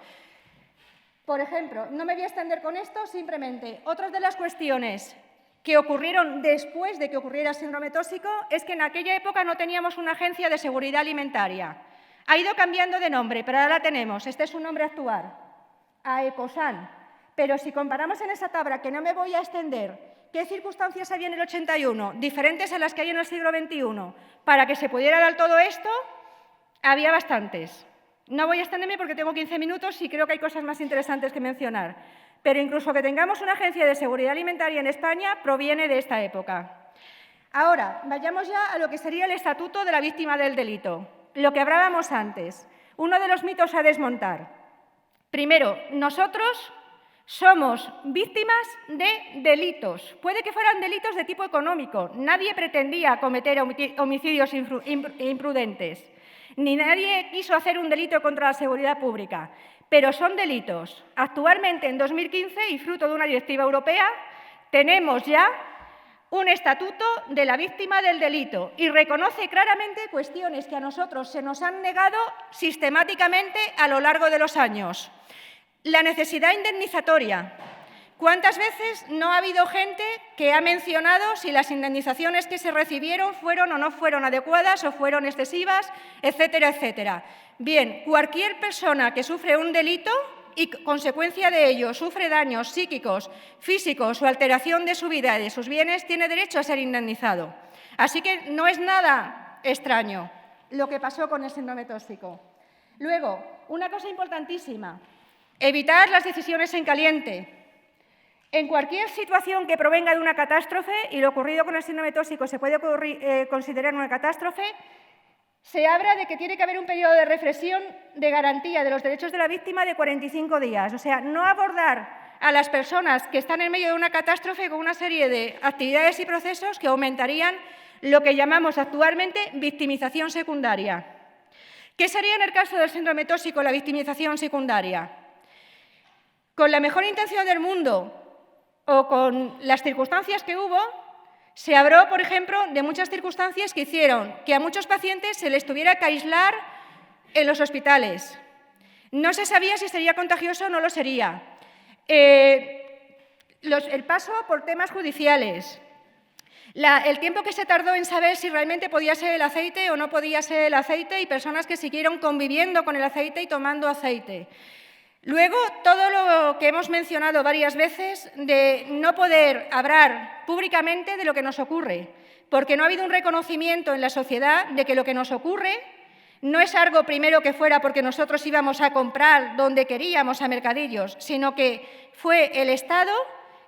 Por ejemplo, no me voy a extender con esto, simplemente otras de las cuestiones que ocurrieron después de que ocurriera el síndrome tóxico es que en aquella época no teníamos una agencia de seguridad alimentaria. Ha ido cambiando de nombre, pero ahora la tenemos. Este es su nombre actual, AECOSAN. Pero si comparamos en esa tabla, que no me voy a extender, qué circunstancias había en el 81, diferentes a las que hay en el siglo XXI, para que se pudiera dar todo esto, había bastantes. No voy a extenderme porque tengo 15 minutos y creo que hay cosas más interesantes que mencionar. Pero incluso que tengamos una agencia de seguridad alimentaria en España proviene de esta época. Ahora, vayamos ya a lo que sería el estatuto de la víctima del delito, lo que hablábamos antes, uno de los mitos a desmontar. Primero, nosotros somos víctimas de delitos. Puede que fueran delitos de tipo económico. Nadie pretendía cometer homicidios imprudentes, ni nadie quiso hacer un delito contra la seguridad pública. Pero son delitos. Actualmente, en 2015, y fruto de una directiva europea, tenemos ya un estatuto de la víctima del delito y reconoce claramente cuestiones que a nosotros se nos han negado sistemáticamente a lo largo de los años. La necesidad indemnizatoria. ¿Cuántas veces no ha habido gente que ha mencionado si las indemnizaciones que se recibieron fueron o no fueron adecuadas o fueron excesivas, etcétera, etcétera? Bien, cualquier persona que sufre un delito y, consecuencia de ello, sufre daños psíquicos, físicos o alteración de su vida y de sus bienes, tiene derecho a ser indemnizado. Así que no es nada extraño lo que pasó con el síndrome tóxico. Luego, una cosa importantísima, evitar las decisiones en caliente. En cualquier situación que provenga de una catástrofe, y lo ocurrido con el síndrome tóxico se puede considerar una catástrofe, se habla de que tiene que haber un periodo de reflexión de garantía de los derechos de la víctima de 45 días. O sea, no abordar a las personas que están en medio de una catástrofe con una serie de actividades y procesos que aumentarían lo que llamamos actualmente victimización secundaria. ¿Qué sería en el caso del síndrome tóxico la victimización secundaria? Con la mejor intención del mundo o con las circunstancias que hubo, se habló, por ejemplo, de muchas circunstancias que hicieron que a muchos pacientes se les tuviera que aislar en los hospitales. No se sabía si sería contagioso o no lo sería. El paso por temas judiciales. El tiempo que se tardó en saber si realmente podía ser el aceite o no podía ser el aceite y personas que siguieron conviviendo con el aceite y tomando aceite. Luego, todo lo que hemos mencionado varias veces de no poder hablar públicamente de lo que nos ocurre, porque no ha habido un reconocimiento en la sociedad de que lo que nos ocurre no es algo primero que fuera porque nosotros íbamos a comprar donde queríamos a mercadillos, sino que fue el Estado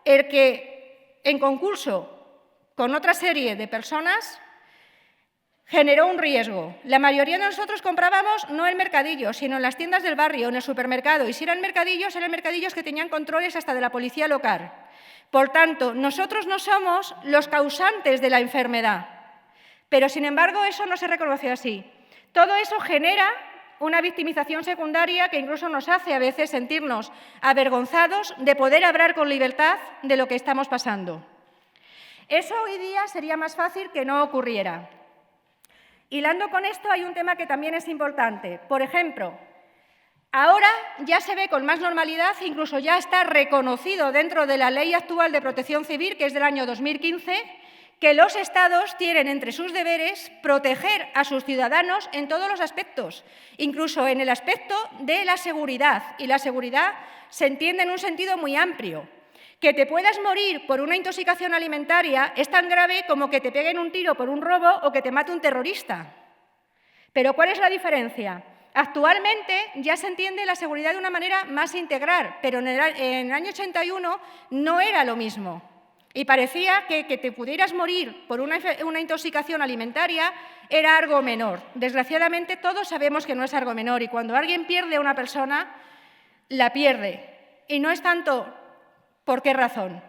el que, en concurso con otra serie de personas, generó un riesgo. La mayoría de nosotros comprábamos no en mercadillos, sino en las tiendas del barrio, en el supermercado. Y si eran mercadillos que tenían controles hasta de la policía local. Por tanto, nosotros no somos los causantes de la enfermedad. Pero, sin embargo, eso no se reconoce así. Todo eso genera una victimización secundaria que incluso nos hace a veces sentirnos avergonzados de poder hablar con libertad de lo que estamos pasando. Eso hoy día sería más fácil que no ocurriera. Hilando con esto hay un tema que también es importante. Por ejemplo, ahora ya se ve con más normalidad, incluso ya está reconocido dentro de la Ley actual de Protección Civil, que es del año 2015, que los Estados tienen entre sus deberes proteger a sus ciudadanos en todos los aspectos, incluso en el aspecto de la seguridad. Y la seguridad se entiende en un sentido muy amplio. Que te puedas morir por una intoxicación alimentaria es tan grave como que te peguen un tiro por un robo o que te mate un terrorista. Pero ¿cuál es la diferencia? Actualmente ya se entiende la seguridad de una manera más integral, pero en el año 81 no era lo mismo. Y parecía que te pudieras morir por una intoxicación alimentaria era algo menor. Desgraciadamente todos sabemos que no es algo menor y cuando alguien pierde a una persona, la pierde. Y no es tanto ¿por qué razón?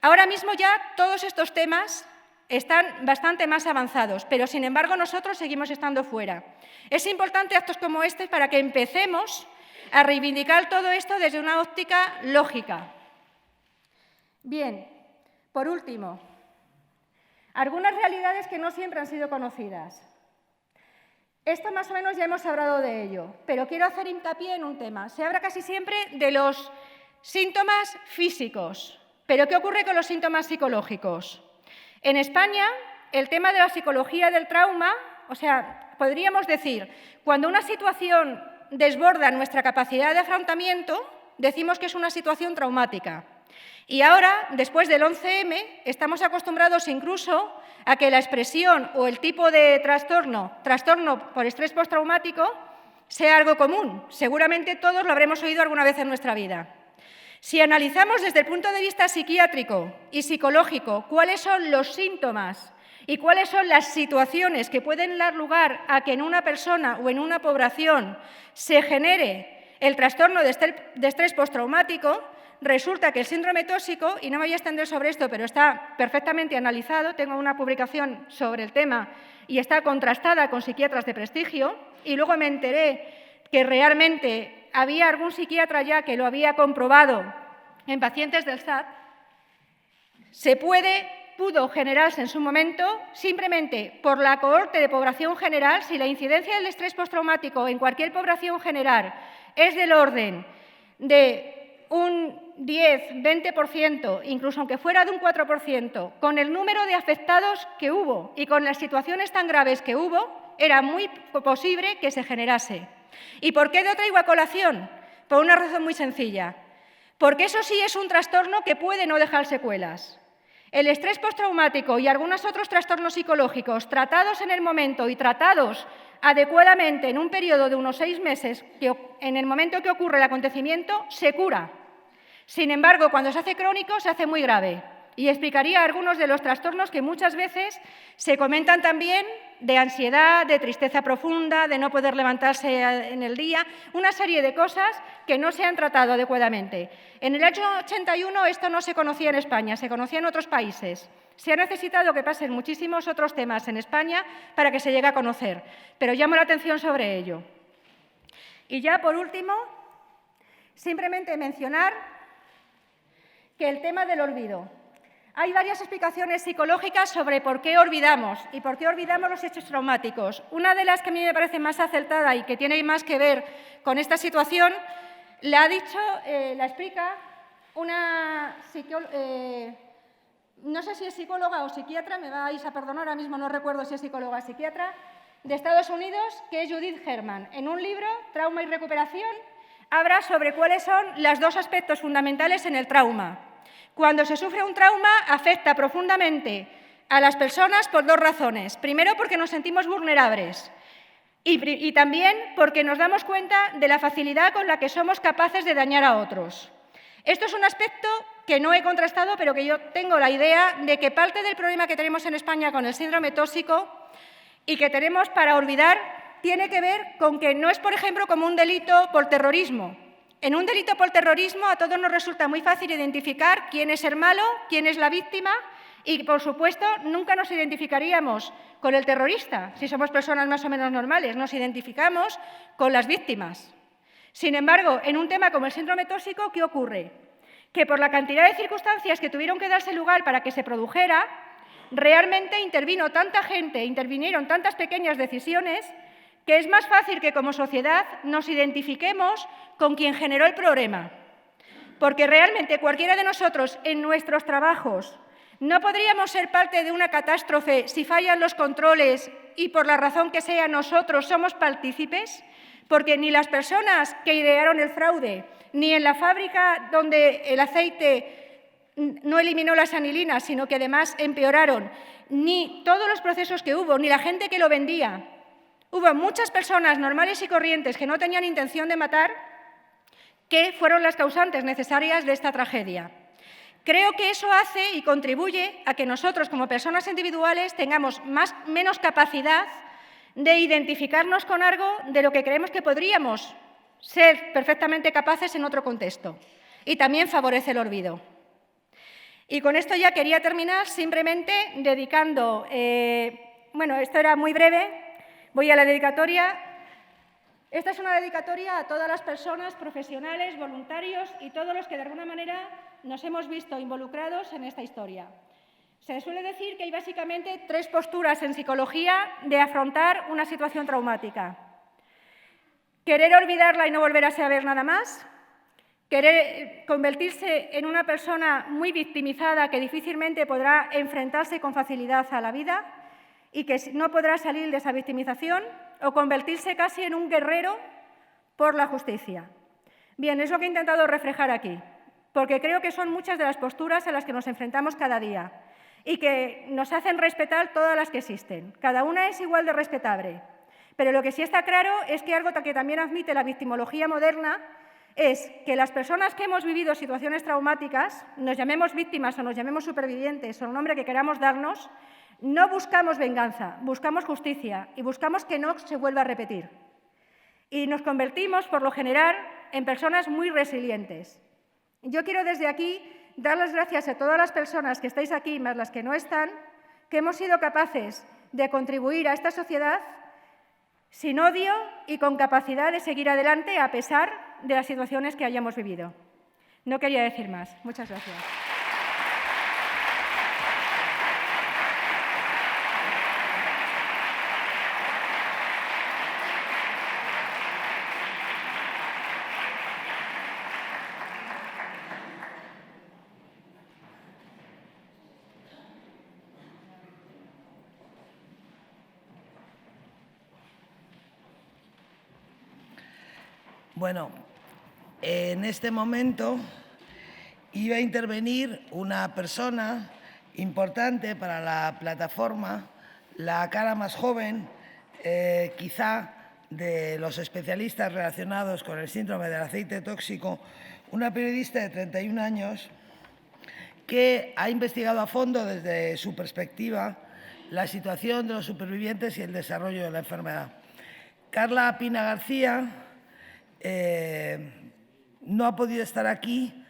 Ahora mismo ya todos estos temas están bastante más avanzados, pero sin embargo nosotros seguimos estando fuera. Es importante actos como este para que empecemos a reivindicar todo esto desde una óptica lógica. Bien, por último, algunas realidades que no siempre han sido conocidas. Esto más o menos ya hemos hablado de ello, pero quiero hacer hincapié en un tema. Se habla casi siempre de los síntomas físicos, pero ¿qué ocurre con los síntomas psicológicos? En España, el tema de la psicología del trauma, o sea, podríamos decir, cuando una situación desborda nuestra capacidad de afrontamiento, decimos que es una situación traumática. Y ahora, después del 11M, estamos acostumbrados incluso a que la expresión o el tipo de trastorno por estrés postraumático, sea algo común. Seguramente todos lo habremos oído alguna vez en nuestra vida. Si analizamos desde el punto de vista psiquiátrico y psicológico cuáles son los síntomas y cuáles son las situaciones que pueden dar lugar a que en una persona o en una población se genere el trastorno de estrés postraumático, resulta que el síndrome tóxico, y no me voy a extender sobre esto, pero está perfectamente analizado, tengo una publicación sobre el tema y está contrastada con psiquiatras de prestigio, y luego me enteré que realmente había algún psiquiatra ya que lo había comprobado en pacientes del SAT, se puede pudo generarse en su momento simplemente por la cohorte de población general. Si la incidencia del estrés postraumático en cualquier población general es del orden de un 10-20%, incluso aunque fuera de un 4%, con el número de afectados que hubo y con las situaciones tan graves que hubo, era muy posible que se generase. ¿Y por qué lo traigo a colación? Por una razón muy sencilla. Porque eso sí es un trastorno que puede no dejar secuelas. El estrés postraumático y algunos otros trastornos psicológicos tratados en el momento y tratados adecuadamente en un periodo de unos 6 meses, en el momento que ocurre el acontecimiento, se cura. Sin embargo, cuando se hace crónico, se hace muy grave. Y explicaría algunos de los trastornos que muchas veces se comentan también, de ansiedad, de tristeza profunda, de no poder levantarse en el día, una serie de cosas que no se han tratado adecuadamente. En el año 81 esto no se conocía en España, se conocía en otros países. Se ha necesitado que pasen muchísimos otros temas en España para que se llegue a conocer, pero llamo la atención sobre ello. Y ya, por último, simplemente mencionar que el tema del olvido. Hay varias explicaciones psicológicas sobre por qué olvidamos y por qué olvidamos los hechos traumáticos. Una de las que a mí me parece más acertada y que tiene más que ver con esta situación, la explica una no sé si es psicóloga o psiquiatra, me vais a perdonar, ahora mismo no recuerdo si es psicóloga o psiquiatra, de Estados Unidos, que es Judith Herman. En un libro, Trauma y recuperación, habla sobre cuáles son los dos aspectos fundamentales en el trauma. Cuando se sufre un trauma, afecta profundamente a las personas por 2 razones. Primero, porque nos sentimos vulnerables y también porque nos damos cuenta de la facilidad con la que somos capaces de dañar a otros. Esto es un aspecto que no he contrastado, pero que yo tengo la idea de que parte del problema que tenemos en España con el síndrome tóxico y que tenemos para olvidar tiene que ver con que no es, por ejemplo, como un delito por terrorismo. En un delito por terrorismo a todos nos resulta muy fácil identificar quién es el malo, quién es la víctima y, por supuesto, nunca nos identificaríamos con el terrorista. Si somos personas más o menos normales, nos identificamos con las víctimas. Sin embargo, en un tema como el síndrome tóxico, ¿qué ocurre? Que por la cantidad de circunstancias que tuvieron que darse lugar para que se produjera, realmente intervino tanta gente, intervinieron tantas pequeñas decisiones, que es más fácil que como sociedad nos identifiquemos con quien generó el problema. Porque realmente cualquiera de nosotros en nuestros trabajos no podríamos ser parte de una catástrofe si fallan los controles y por la razón que sea nosotros somos partícipes, porque ni las personas que idearon el fraude, ni en la fábrica donde el aceite no eliminó las anilinas, sino que además empeoraron, ni todos los procesos que hubo, ni la gente que lo vendía. Hubo muchas personas normales y corrientes que no tenían intención de matar, que fueron las causantes necesarias de esta tragedia. Creo que eso hace y contribuye a que nosotros, como personas individuales, tengamos menos capacidad de identificarnos con algo de lo que creemos que podríamos ser perfectamente capaces en otro contexto. Y también favorece el olvido. Y con esto ya quería terminar simplemente dedicando, esto era muy breve, voy a la dedicatoria. Esta es una dedicatoria a todas las personas, profesionales, voluntarios y todos los que de alguna manera nos hemos visto involucrados en esta historia. Se suele decir que hay básicamente 3 posturas en psicología de afrontar una situación traumática. Querer olvidarla y no volver a saber nada más, querer convertirse en una persona muy victimizada que difícilmente podrá enfrentarse con facilidad a la vida y que no podrá salir de esa victimización, o convertirse casi en un guerrero por la justicia. Bien, es lo que he intentado reflejar aquí, porque creo que son muchas de las posturas a las que nos enfrentamos cada día y que nos hacen respetar todas las que existen. Cada una es igual de respetable, pero lo que sí está claro es que algo que también admite la victimología moderna es que las personas que hemos vivido situaciones traumáticas, nos llamemos víctimas o nos llamemos supervivientes o el nombre que queramos darnos, no buscamos venganza, buscamos justicia y buscamos que no se vuelva a repetir. Y nos convertimos, por lo general, en personas muy resilientes. Yo quiero desde aquí dar las gracias a todas las personas que estáis aquí, más las que no están, que hemos sido capaces de contribuir a esta sociedad sin odio y con capacidad de seguir adelante a pesar de las situaciones que hayamos vivido. No quería decir más. Muchas gracias. Bueno, en este momento iba a intervenir una persona importante para la plataforma, la cara más joven, quizá, de los especialistas relacionados con el síndrome del aceite tóxico, una periodista de 31 años que ha investigado a fondo desde su perspectiva la situación de los supervivientes y el desarrollo de la enfermedad. Carla Pina García no ha podido estar aquí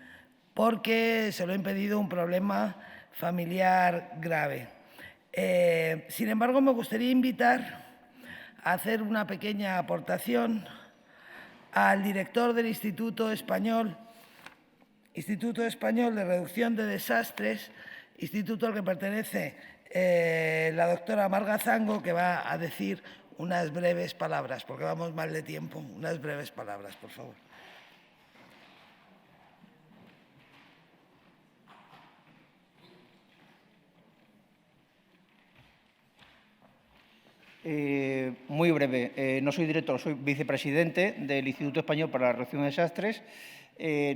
porque se lo ha impedido un problema familiar grave. Sin embargo, me gustaría invitar a hacer una pequeña aportación al director del Instituto Español de Reducción de Desastres, instituto al que pertenece la doctora Marga Zango, que va a decir unas breves palabras, porque vamos mal de tiempo. Unas breves palabras, por favor. Muy breve. No soy director, soy vicepresidente del Instituto Español para la Reducción de Desastres.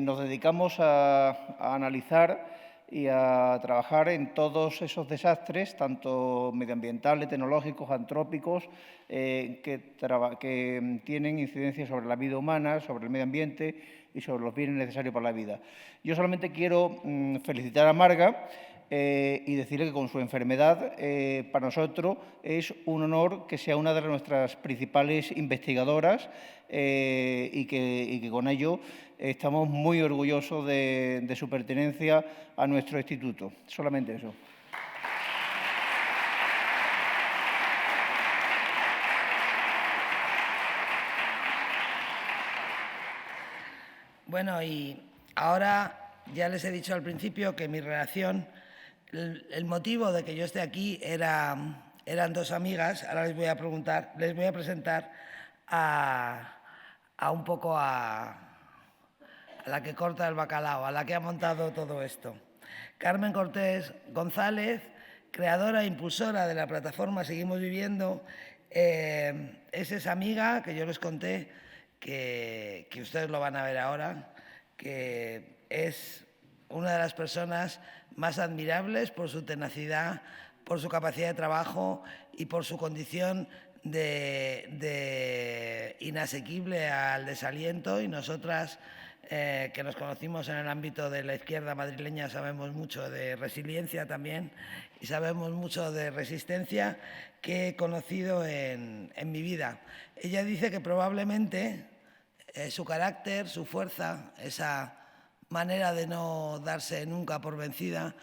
Nos dedicamos a analizar y a trabajar en todos esos desastres, tanto medioambientales, tecnológicos, antrópicos, que tienen incidencia sobre la vida humana, sobre el medio ambiente y sobre los bienes necesarios para la vida. Yo solamente quiero felicitar a Marga y decirle que con su enfermedad para nosotros es un honor que sea una de nuestras principales investigadoras y que con ello estamos muy orgullosos de su pertenencia a nuestro instituto. Solamente eso. Bueno, y ahora ya les he dicho al principio que mi relación, el motivo de que yo esté aquí eran dos amigas. Ahora les voy a presentar a la que corta el bacalao, a la que ha montado todo esto. Carmen Cortés González, creadora e impulsora de la plataforma Seguimos Viviendo, es esa amiga que yo les conté, que ustedes lo van a ver ahora, que es una de las personas más admirables por su tenacidad, por su capacidad de trabajo y por su condición de inasequible al desaliento. Y nosotras, que nos conocimos en el ámbito de la izquierda madrileña, sabemos mucho de resiliencia también y sabemos mucho de resistencia que he conocido en mi vida. Ella dice que probablemente su carácter, su fuerza, esa manera de no darse nunca por vencida,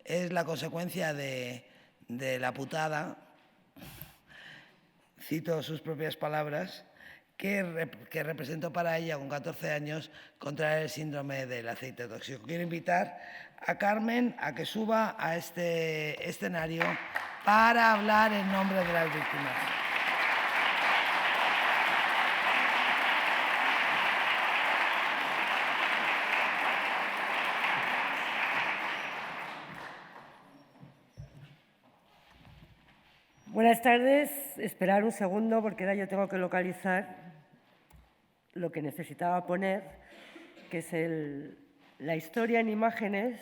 es la consecuencia de la putada, cito sus propias palabras, que representó para ella con 14 años contraer el síndrome del aceite tóxico. Quiero invitar a Carmen a que suba a este escenario para hablar en nombre de las víctimas. Buenas tardes. Esperar un segundo porque ahora yo tengo que localizar lo que necesitaba poner, que es la historia en imágenes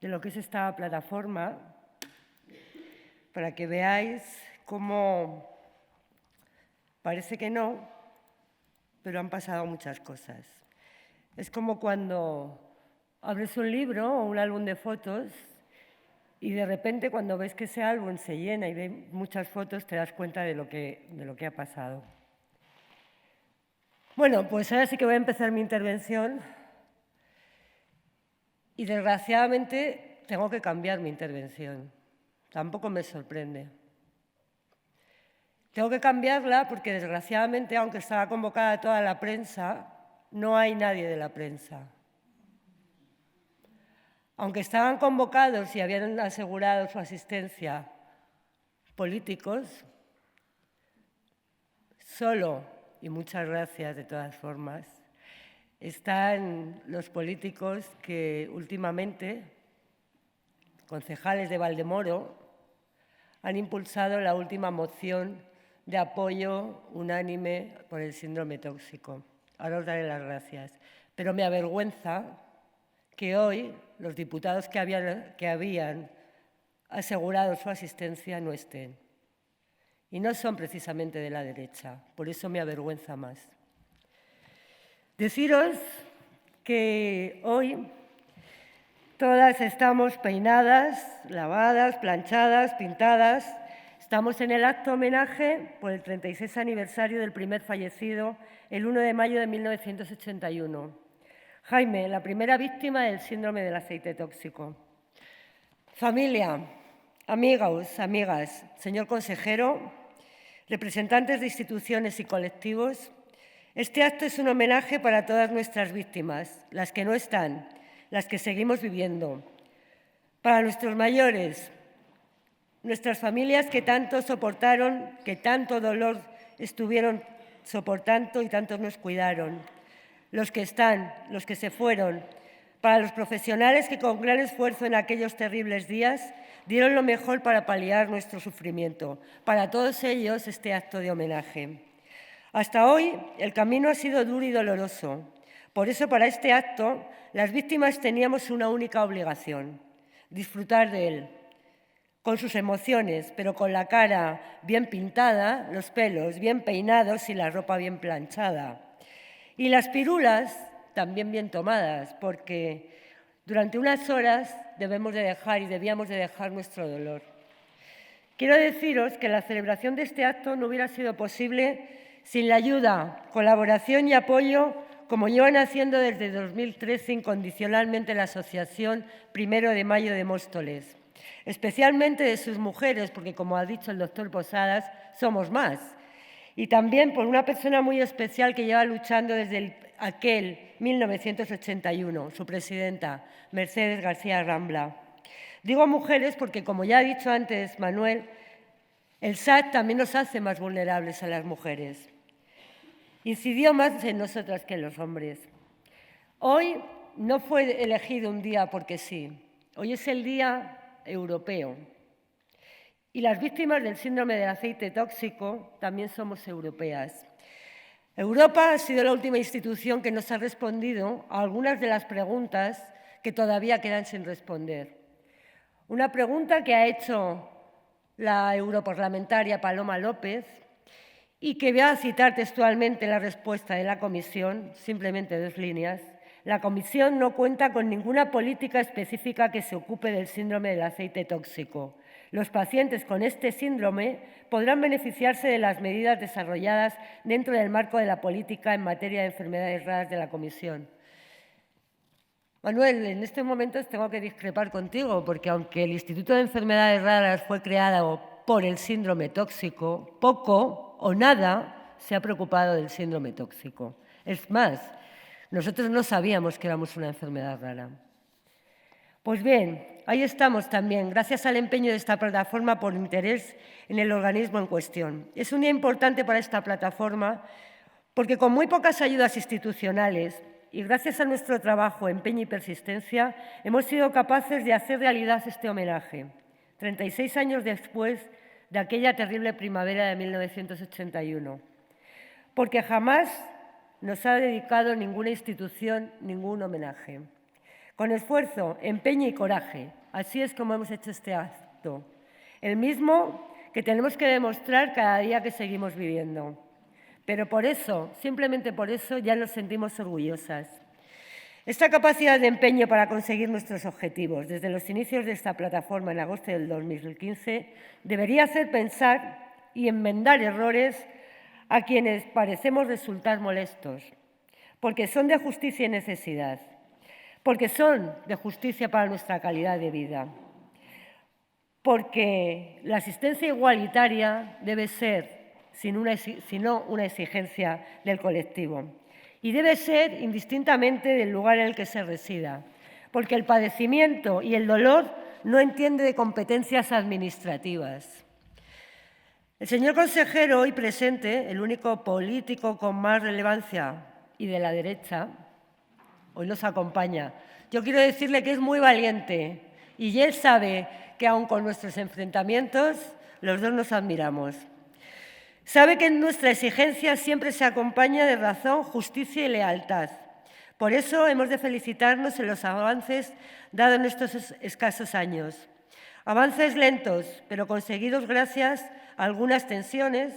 de lo que es esta plataforma, para que veáis cómo parece que no, pero han pasado muchas cosas. Es como cuando abres un libro o un álbum de fotos y de repente, cuando ves que ese álbum se llena y ves muchas fotos, te das cuenta de lo que ha pasado. Bueno, pues ahora sí que voy a empezar mi intervención y, desgraciadamente, tengo que cambiar mi intervención. Tampoco me sorprende. Tengo que cambiarla porque, desgraciadamente, aunque estaba convocada toda la prensa, no hay nadie de la prensa. Aunque estaban convocados y habían asegurado su asistencia políticos, solo, y muchas gracias de todas formas, están los políticos que últimamente, concejales de Valdemoro, han impulsado la última moción de apoyo unánime por el síndrome tóxico. Ahora os daré las gracias. Pero me avergüenza que hoy los diputados que habían asegurado su asistencia no estén. Y no son precisamente de la derecha, por eso me avergüenza más. Deciros que hoy todas estamos peinadas, lavadas, planchadas, pintadas. Estamos en el acto homenaje por el 36 aniversario del primer fallecido, el 1 de mayo de 1981. Jaime, la primera víctima del síndrome del aceite tóxico. Familia, amigos, amigas, señor consejero, representantes de instituciones y colectivos, este acto es un homenaje para todas nuestras víctimas, las que no están, las que seguimos viviendo, para nuestros mayores, nuestras familias que tanto soportaron, que tanto dolor estuvieron soportando y tantos nos cuidaron, los que están, los que se fueron, para los profesionales que con gran esfuerzo en aquellos terribles días dieron lo mejor para paliar nuestro sufrimiento. Para todos ellos, este acto de homenaje. Hasta hoy, el camino ha sido duro y doloroso. Por eso, para este acto, las víctimas teníamos una única obligación: disfrutar de él, con sus emociones, pero con la cara bien pintada, los pelos bien peinados y la ropa bien planchada. Y las pirulas también bien tomadas, porque durante unas horas debíamos de dejar nuestro dolor. Quiero deciros que la celebración de este acto no hubiera sido posible sin la ayuda, colaboración y apoyo, como llevan haciendo desde 2013 incondicionalmente la Asociación 1 de Mayo de Móstoles, especialmente de sus mujeres, porque como ha dicho el doctor Posadas, somos más. Y también por una persona muy especial que lleva luchando desde aquel 1981, su presidenta, Mercedes García Rambla. Digo mujeres porque, como ya ha dicho antes Manuel, el SAT también nos hace más vulnerables a las mujeres. Incidió más en nosotras que en los hombres. Hoy no fue elegido un día porque sí. Hoy es el Día Europeo. Y las víctimas del síndrome del aceite tóxico también somos europeas. Europa ha sido la última institución que nos ha respondido a algunas de las preguntas que todavía quedan sin responder. Una pregunta que ha hecho la europarlamentaria Paloma López y que voy a citar textualmente la respuesta de la Comisión, simplemente 2 líneas. La Comisión no cuenta con ninguna política específica que se ocupe del síndrome del aceite tóxico. Los pacientes con este síndrome podrán beneficiarse de las medidas desarrolladas dentro del marco de la política en materia de enfermedades raras de la Comisión. Manuel, en estos momentos tengo que discrepar contigo, porque aunque el Instituto de Enfermedades Raras fue creado por el síndrome tóxico, poco o nada se ha preocupado del síndrome tóxico. Es más, nosotros no sabíamos que éramos una enfermedad rara. Pues bien, ahí estamos también, gracias al empeño de esta plataforma por interés en el organismo en cuestión. Es un día importante para esta plataforma porque con muy pocas ayudas institucionales y gracias a nuestro trabajo, empeño y persistencia, hemos sido capaces de hacer realidad este homenaje, 36 años después de aquella terrible primavera de 1981, porque jamás nos ha dedicado ninguna institución ningún homenaje. Con esfuerzo, empeño y coraje, así es como hemos hecho este acto, el mismo que tenemos que demostrar cada día que seguimos viviendo. Pero por eso, simplemente por eso, ya nos sentimos orgullosas. Esta capacidad de empeño para conseguir nuestros objetivos desde los inicios de esta plataforma en agosto del 2015 debería hacer pensar y enmendar errores a quienes parecemos resultar molestos, porque son de justicia y necesidad, porque son de justicia para nuestra calidad de vida, porque la asistencia igualitaria debe ser sino una exigencia del colectivo. Y debe ser indistintamente del lugar en el que se resida, porque el padecimiento y el dolor no entiende de competencias administrativas. El señor consejero hoy presente, el único político con más relevancia y de la derecha, hoy nos acompaña. Yo quiero decirle que es muy valiente y él sabe que aun con nuestros enfrentamientos, los dos nos admiramos. Sabe que nuestra exigencia siempre se acompaña de razón, justicia y lealtad. Por eso hemos de felicitarnos en los avances dados en estos escasos años. Avances lentos, pero conseguidos gracias a algunas tensiones,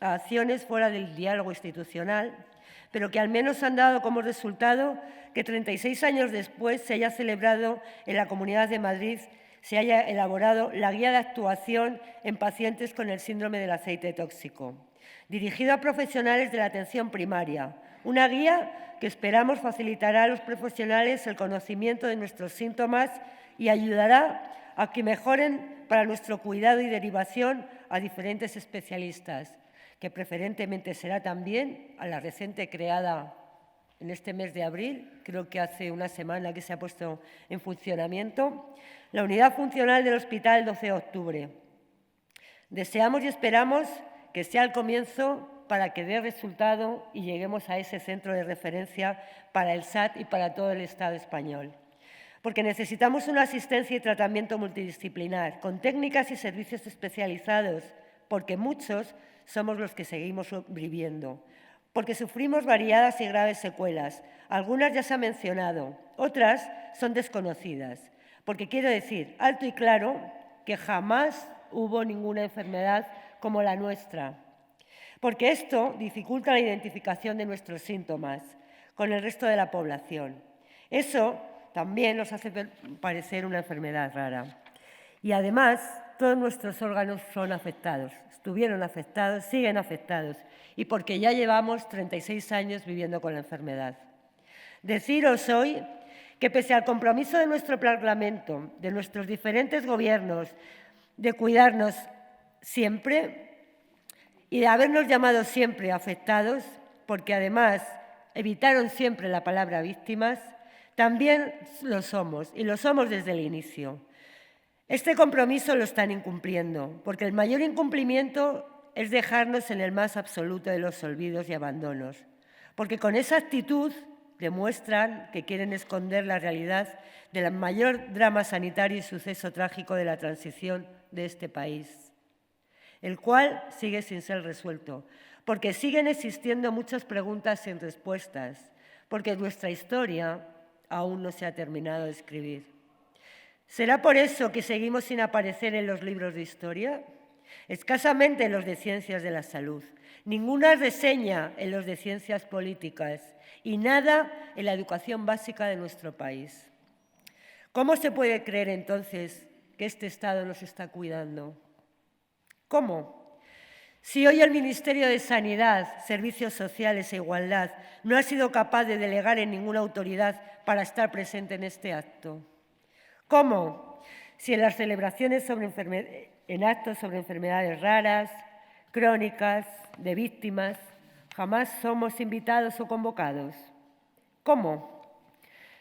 a acciones fuera del diálogo institucional, pero que al menos han dado como resultado que 36 años después se haya celebrado en la Comunidad de Madrid, se haya elaborado la Guía de Actuación en Pacientes con el Síndrome del Aceite Tóxico, dirigida a profesionales de la atención primaria, una guía que esperamos facilitará a los profesionales el conocimiento de nuestros síntomas y ayudará a que mejoren para nuestro cuidado y derivación a diferentes especialistas, que preferentemente será también a la reciente creada en este mes de abril, creo que hace una semana que se ha puesto en funcionamiento, la unidad funcional del Hospital 12 de Octubre. Deseamos y esperamos que sea el comienzo para que dé resultado y lleguemos a ese centro de referencia para el SAT y para todo el Estado español. Porque necesitamos una asistencia y tratamiento multidisciplinar, con técnicas y servicios especializados, porque muchos somos los que seguimos viviendo, porque sufrimos variadas y graves secuelas. Algunas ya se han mencionado, otras son desconocidas, porque quiero decir alto y claro que jamás hubo ninguna enfermedad como la nuestra, porque esto dificulta la identificación de nuestros síntomas con el resto de la población. Eso también nos hace parecer una enfermedad rara. Y además, todos nuestros órganos son afectados, estuvieron afectados, siguen afectados, y porque ya llevamos 36 años viviendo con la enfermedad. Deciros hoy que pese al compromiso de nuestro Parlamento, de nuestros diferentes gobiernos, de cuidarnos siempre y de habernos llamado siempre afectados, porque además evitaron siempre la palabra víctimas, también lo somos, y lo somos desde el inicio. Este compromiso lo están incumpliendo, porque el mayor incumplimiento es dejarnos en el más absoluto de los olvidos y abandonos, porque con esa actitud demuestran que quieren esconder la realidad del mayor drama sanitario y suceso trágico de la transición de este país, el cual sigue sin ser resuelto, porque siguen existiendo muchas preguntas sin respuestas, porque nuestra historia aún no se ha terminado de escribir. ¿Será por eso que seguimos sin aparecer en los libros de historia? Escasamente en los de ciencias de la salud, ninguna reseña en los de ciencias políticas y nada en la educación básica de nuestro país. ¿Cómo se puede creer entonces que este Estado nos está cuidando? ¿Cómo? Si hoy el Ministerio de Sanidad, Servicios Sociales e Igualdad no ha sido capaz de delegar en ninguna autoridad para estar presente en este acto. ¿Cómo? Si en las celebraciones en actos sobre enfermedades raras, crónicas, de víctimas, jamás somos invitados o convocados. ¿Cómo?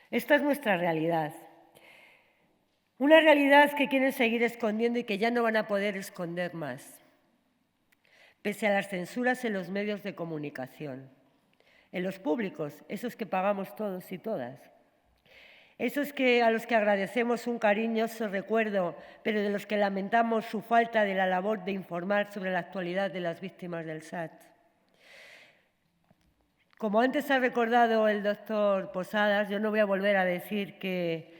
Esta es nuestra realidad. Una realidad que quieren seguir escondiendo y que ya no van a poder esconder más, pese a las censuras en los medios de comunicación, en los públicos, esos que pagamos todos y todas, esos a los que agradecemos un cariñoso recuerdo, pero de los que lamentamos su falta de la labor de informar sobre la actualidad de las víctimas del SAT. Como antes ha recordado el doctor Posadas, yo no voy a volver a decir que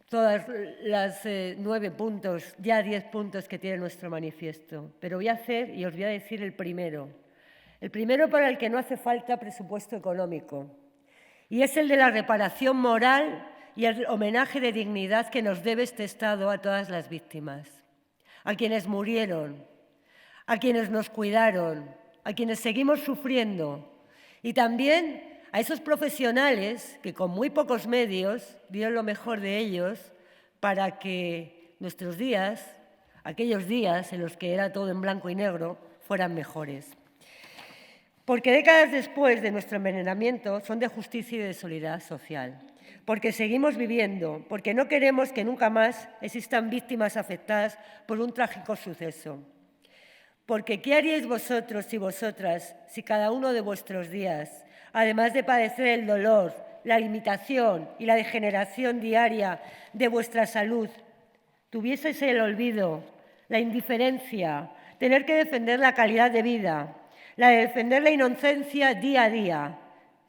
todas las 9 puntos, ya 10 puntos que tiene nuestro manifiesto, pero voy a hacer y os voy a decir el primero para el que no hace falta presupuesto económico, y es el de la reparación moral y el homenaje de dignidad que nos debe este Estado a todas las víctimas, a quienes murieron, a quienes nos cuidaron, a quienes seguimos sufriendo, y también a esos profesionales que con muy pocos medios dieron lo mejor de ellos para que nuestros días, aquellos días en los que era todo en blanco y negro, fueran mejores. Porque décadas después de nuestro envenenamiento son de justicia y de solidaridad social. Porque seguimos viviendo, porque no queremos que nunca más existan víctimas afectadas por un trágico suceso. Porque ¿qué haríais vosotros y vosotras si cada uno de vuestros días, además de padecer el dolor, la limitación y la degeneración diaria de vuestra salud, tuvieseis el olvido, la indiferencia, tener que defender la calidad de vida, la de defender la inocencia día a día.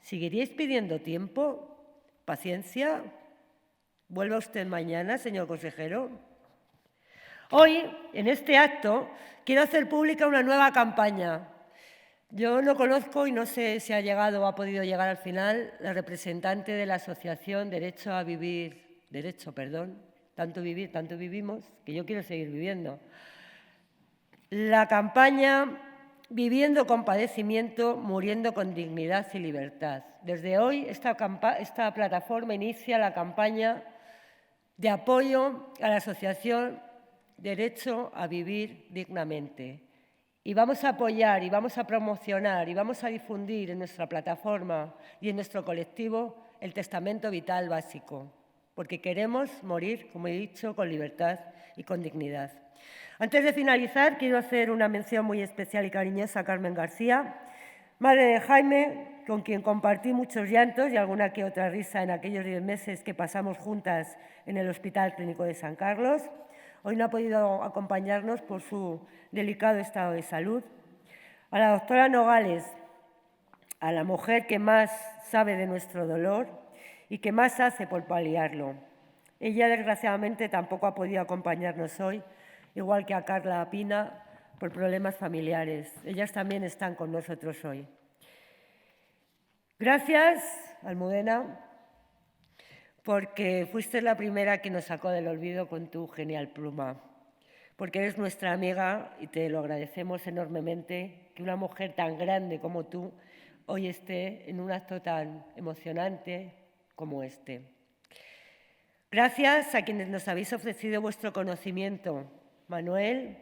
¿Seguiríais pidiendo tiempo? ¿Paciencia? ¿Vuelva usted mañana, señor consejero? Hoy, en este acto, quiero hacer pública una nueva campaña. Yo no conozco y no sé si ha llegado o ha podido llegar al final la representante de la asociación Tanto Vivir, Tanto Vivimos, que yo quiero seguir viviendo. La campaña Viviendo con padecimiento, muriendo con dignidad y libertad. Desde hoy esta plataforma inicia la campaña de apoyo a la asociación Derecho a Vivir Dignamente. Y vamos a apoyar y vamos a promocionar y vamos a difundir en nuestra plataforma y en nuestro colectivo el testamento vital básico, porque queremos morir, como he dicho, con libertad y con dignidad. Antes de finalizar, quiero hacer una mención muy especial y cariñosa a Carmen García, madre de Jaime, con quien compartí muchos llantos y alguna que otra risa en aquellos 10 meses que pasamos juntas en el Hospital Clínico de San Carlos. Hoy no ha podido acompañarnos por su delicado estado de salud. A la doctora Nogales, a la mujer que más sabe de nuestro dolor y que más hace por paliarlo. Ella, desgraciadamente, tampoco ha podido acompañarnos hoy, igual que a Carla Pina, por problemas familiares. Ellas también están con nosotros hoy. Gracias, Almudena, porque fuiste la primera que nos sacó del olvido con tu genial pluma, porque eres nuestra amiga y te lo agradecemos enormemente que una mujer tan grande como tú hoy esté en un acto tan emocionante como este. Gracias a quienes nos habéis ofrecido vuestro conocimiento, Manuel,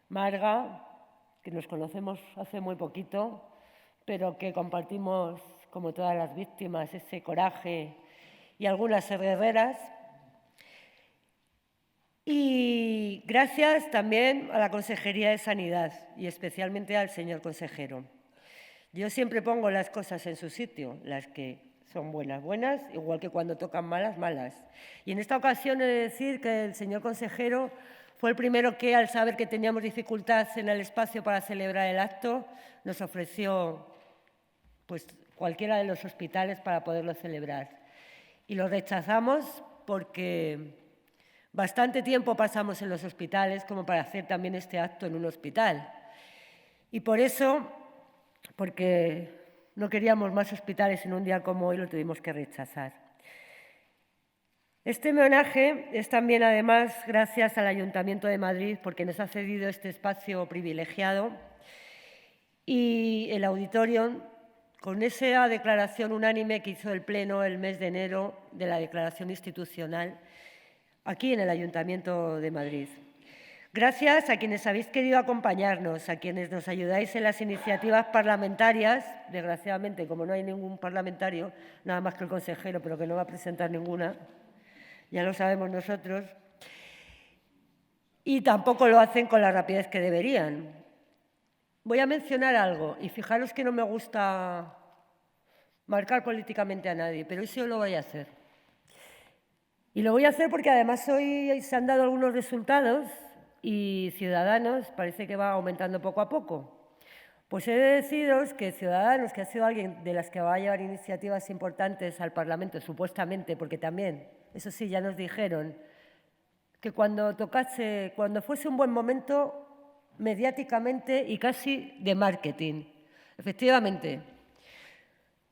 Marga, que nos conocemos hace muy poquito, pero que compartimos, como todas las víctimas, ese coraje y algunas guerreras. Y gracias también a la Consejería de Sanidad y especialmente al señor consejero. Yo siempre pongo las cosas en su sitio, las que son buenas, buenas, igual que cuando tocan malas, malas. Y en esta ocasión he de decir que el señor consejero fue el primero que, al saber que teníamos dificultad en el espacio para celebrar el acto, nos ofreció pues, cualquiera de los hospitales para poderlo celebrar. Y lo rechazamos porque bastante tiempo pasamos en los hospitales como para hacer también este acto en un hospital. Y por eso, porque no queríamos más hospitales en un día como hoy, lo tuvimos que rechazar. Este homenaje es también, además, gracias al Ayuntamiento de Madrid, porque nos ha cedido este espacio privilegiado y el auditorio, con esa declaración unánime que hizo el Pleno el mes de enero de la declaración institucional aquí en el Ayuntamiento de Madrid. Gracias a quienes habéis querido acompañarnos, a quienes nos ayudáis en las iniciativas parlamentarias. Desgraciadamente, como no hay ningún parlamentario, nada más que el consejero, pero que no va a presentar ninguna, ya lo sabemos nosotros, y tampoco lo hacen con la rapidez que deberían. Voy a mencionar algo, y fijaros que no me gusta marcar políticamente a nadie, pero eso lo voy a hacer. Y lo voy a hacer porque además hoy se han dado algunos resultados y Ciudadanos parece que va aumentando poco a poco. Pues he de deciros que Ciudadanos, que ha sido alguien de las que va a llevar iniciativas importantes al Parlamento, supuestamente, porque también, eso sí, ya nos dijeron que cuando fuese un buen momento, mediáticamente y casi de marketing. Efectivamente,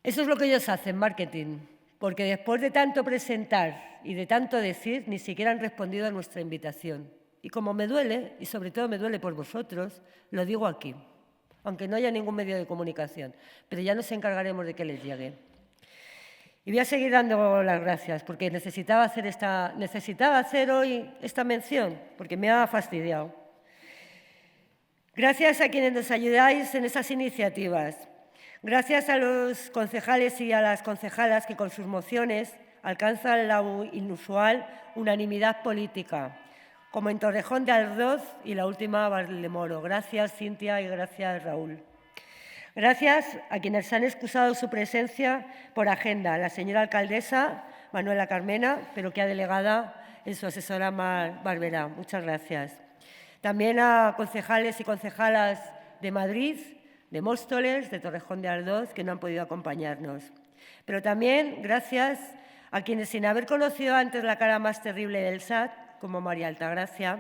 eso es lo que ellos hacen, marketing, porque después de tanto presentar y de tanto decir, ni siquiera han respondido a nuestra invitación. Y como me duele, y sobre todo me duele por vosotros, lo digo aquí, aunque no haya ningún medio de comunicación, pero ya nos encargaremos de que les llegue. Y voy a seguir dando las gracias, porque necesitaba hacer hoy esta mención, porque me ha fastidiado. Gracias a quienes nos ayudáis en esas iniciativas. Gracias a los concejales y a las concejalas que con sus mociones alcanzan la inusual unanimidad política, como en Torrejón de Ardoz y la última Valdemoro. Gracias, Cintia, y gracias, Raúl. Gracias a quienes han excusado su presencia por agenda, la señora alcaldesa Manuela Carmena, pero que ha delegado en su asesora Mar Barberá. Muchas gracias. También a concejales y concejalas de Madrid, de Móstoles, de Torrejón de Ardoz, que no han podido acompañarnos. Pero también gracias a quienes, sin haber conocido antes la cara más terrible del SAT, como María Altagracia,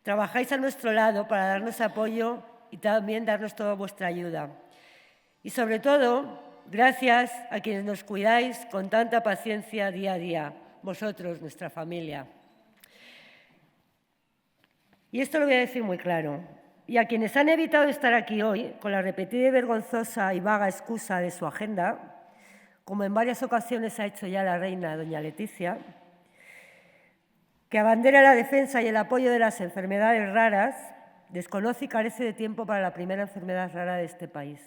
trabajáis a nuestro lado para darnos apoyo y también darnos toda vuestra ayuda. Y sobre todo, gracias a quienes nos cuidáis con tanta paciencia día a día, vosotros, nuestra familia. Y esto lo voy a decir muy claro. Y a quienes han evitado estar aquí hoy, con la repetida y vergonzosa y vaga excusa de su agenda, como en varias ocasiones ha hecho ya la reina doña Leticia, que abandera la defensa y el apoyo de las enfermedades raras, desconoce y carece de tiempo para la primera enfermedad rara de este país.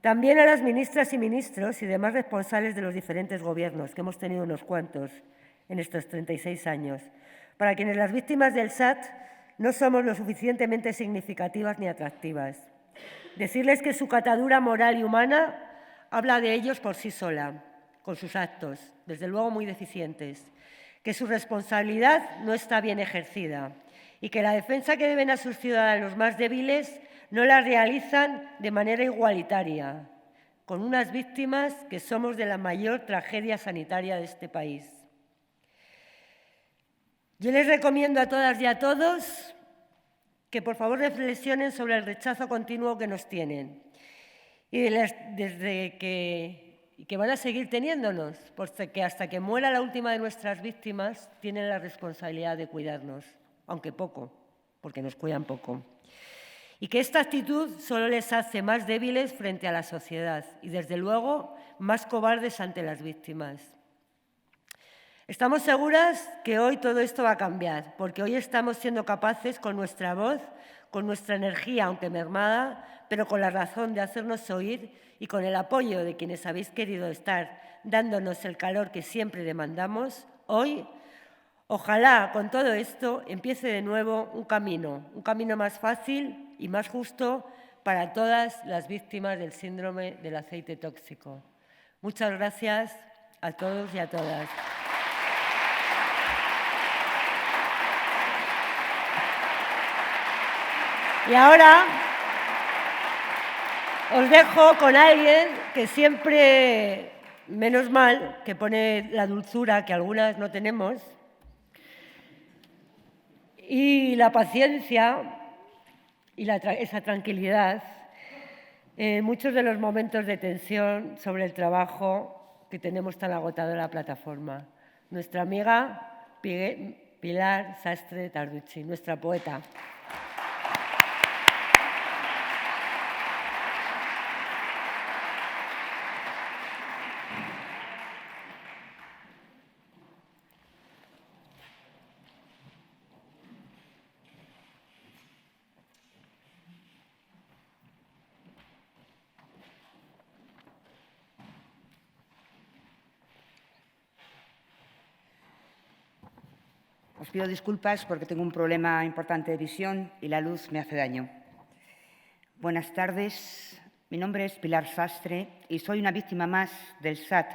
También a las ministras y ministros y demás responsables de los diferentes gobiernos, que hemos tenido unos cuantos en estos 36 años, para quienes las víctimas del SAT no somos lo suficientemente significativas ni atractivas. Decirles que su catadura moral y humana habla de ellos por sí sola, con sus actos, desde luego muy deficientes, que su responsabilidad no está bien ejercida y que la defensa que deben a sus ciudadanos más débiles no la realizan de manera igualitaria, con unas víctimas que somos de la mayor tragedia sanitaria de este país. Yo les recomiendo a todas y a todos que por favor reflexionen sobre el rechazo continuo que nos tienen y que van a seguir teniéndonos, porque hasta que muera la última de nuestras víctimas tienen la responsabilidad de cuidarnos, aunque poco, porque nos cuidan poco. Y que esta actitud solo les hace más débiles frente a la sociedad y, desde luego, más cobardes ante las víctimas. Estamos seguras que hoy todo esto va a cambiar, porque hoy estamos siendo capaces, con nuestra voz, con nuestra energía, aunque mermada, pero con la razón de hacernos oír y con el apoyo de quienes habéis querido estar dándonos el calor que siempre demandamos, hoy, ojalá con todo esto empiece de nuevo un camino más fácil y más justo para todas las víctimas del síndrome del aceite tóxico. Muchas gracias a todos y a todas. Y ahora os dejo con alguien que siempre, menos mal, que pone la dulzura que algunas no tenemos y la paciencia y esa tranquilidad en muchos de los momentos de tensión sobre el trabajo que tenemos tan agotado en la plataforma. Nuestra amiga Pilar Sastre Tarducci, nuestra poeta. Os pido disculpas porque tengo un problema importante de visión y la luz me hace daño. Buenas tardes, mi nombre es Pilar Sastre y soy una víctima más del SAT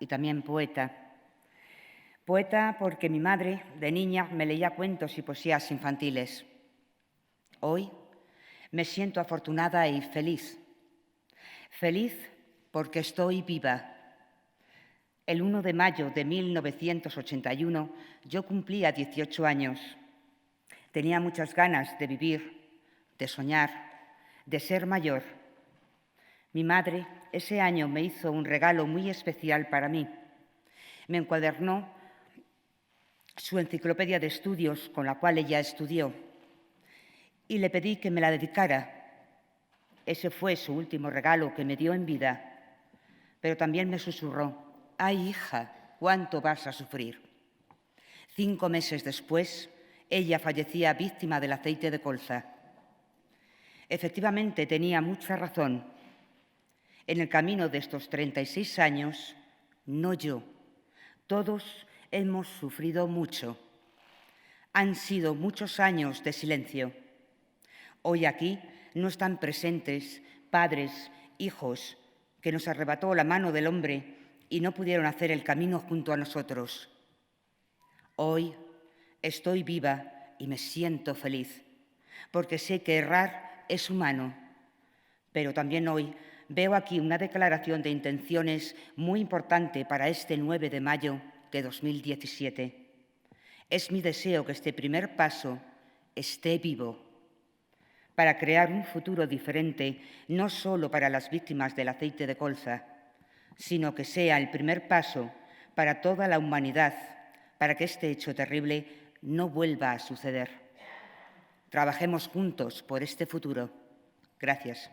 y también poeta. Poeta porque mi madre, de niña, me leía cuentos y poesías infantiles. Hoy me siento afortunada y feliz. Feliz porque estoy viva. El 1 de mayo de 1981 yo cumplía 18 años. Tenía muchas ganas de vivir, de soñar, de ser mayor. Mi madre ese año me hizo un regalo muy especial para mí. Me encuadernó su enciclopedia de estudios con la cual ella estudió y le pedí que me la dedicara. Ese fue su último regalo que me dio en vida, pero también me susurró: «Ay, hija, ¿cuánto vas a sufrir?». 5 meses después, ella fallecía víctima del aceite de colza. Efectivamente, tenía mucha razón. En el camino de estos 36 años, no yo, todos hemos sufrido mucho. Han sido muchos años de silencio. Hoy aquí no están presentes padres, hijos, que nos arrebató la mano del hombre y no pudieron hacer el camino junto a nosotros. Hoy estoy viva y me siento feliz, porque sé que errar es humano. Pero también hoy veo aquí una declaración de intenciones muy importante para este 9 de mayo de 2017. Es mi deseo que este primer paso esté vivo para crear un futuro diferente, no solo para las víctimas del aceite de colza, sino que sea el primer paso para toda la humanidad, para que este hecho terrible no vuelva a suceder. Trabajemos juntos por este futuro. Gracias.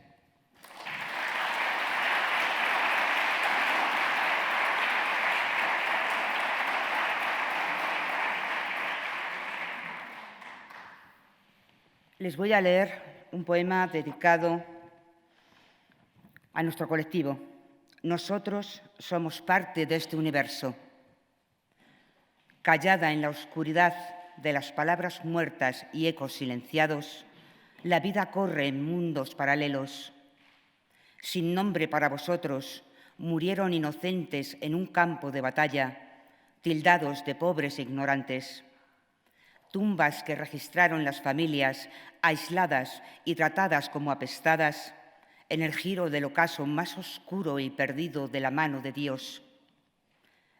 Les voy a leer un poema dedicado a nuestro colectivo. Nosotros somos parte de este universo. Callada en la oscuridad de las palabras muertas y ecos silenciados, la vida corre en mundos paralelos. Sin nombre para vosotros, murieron inocentes en un campo de batalla, tildados de pobres e ignorantes. Tumbas que registraron las familias aisladas y tratadas como apestadas en el giro del ocaso más oscuro y perdido de la mano de Dios.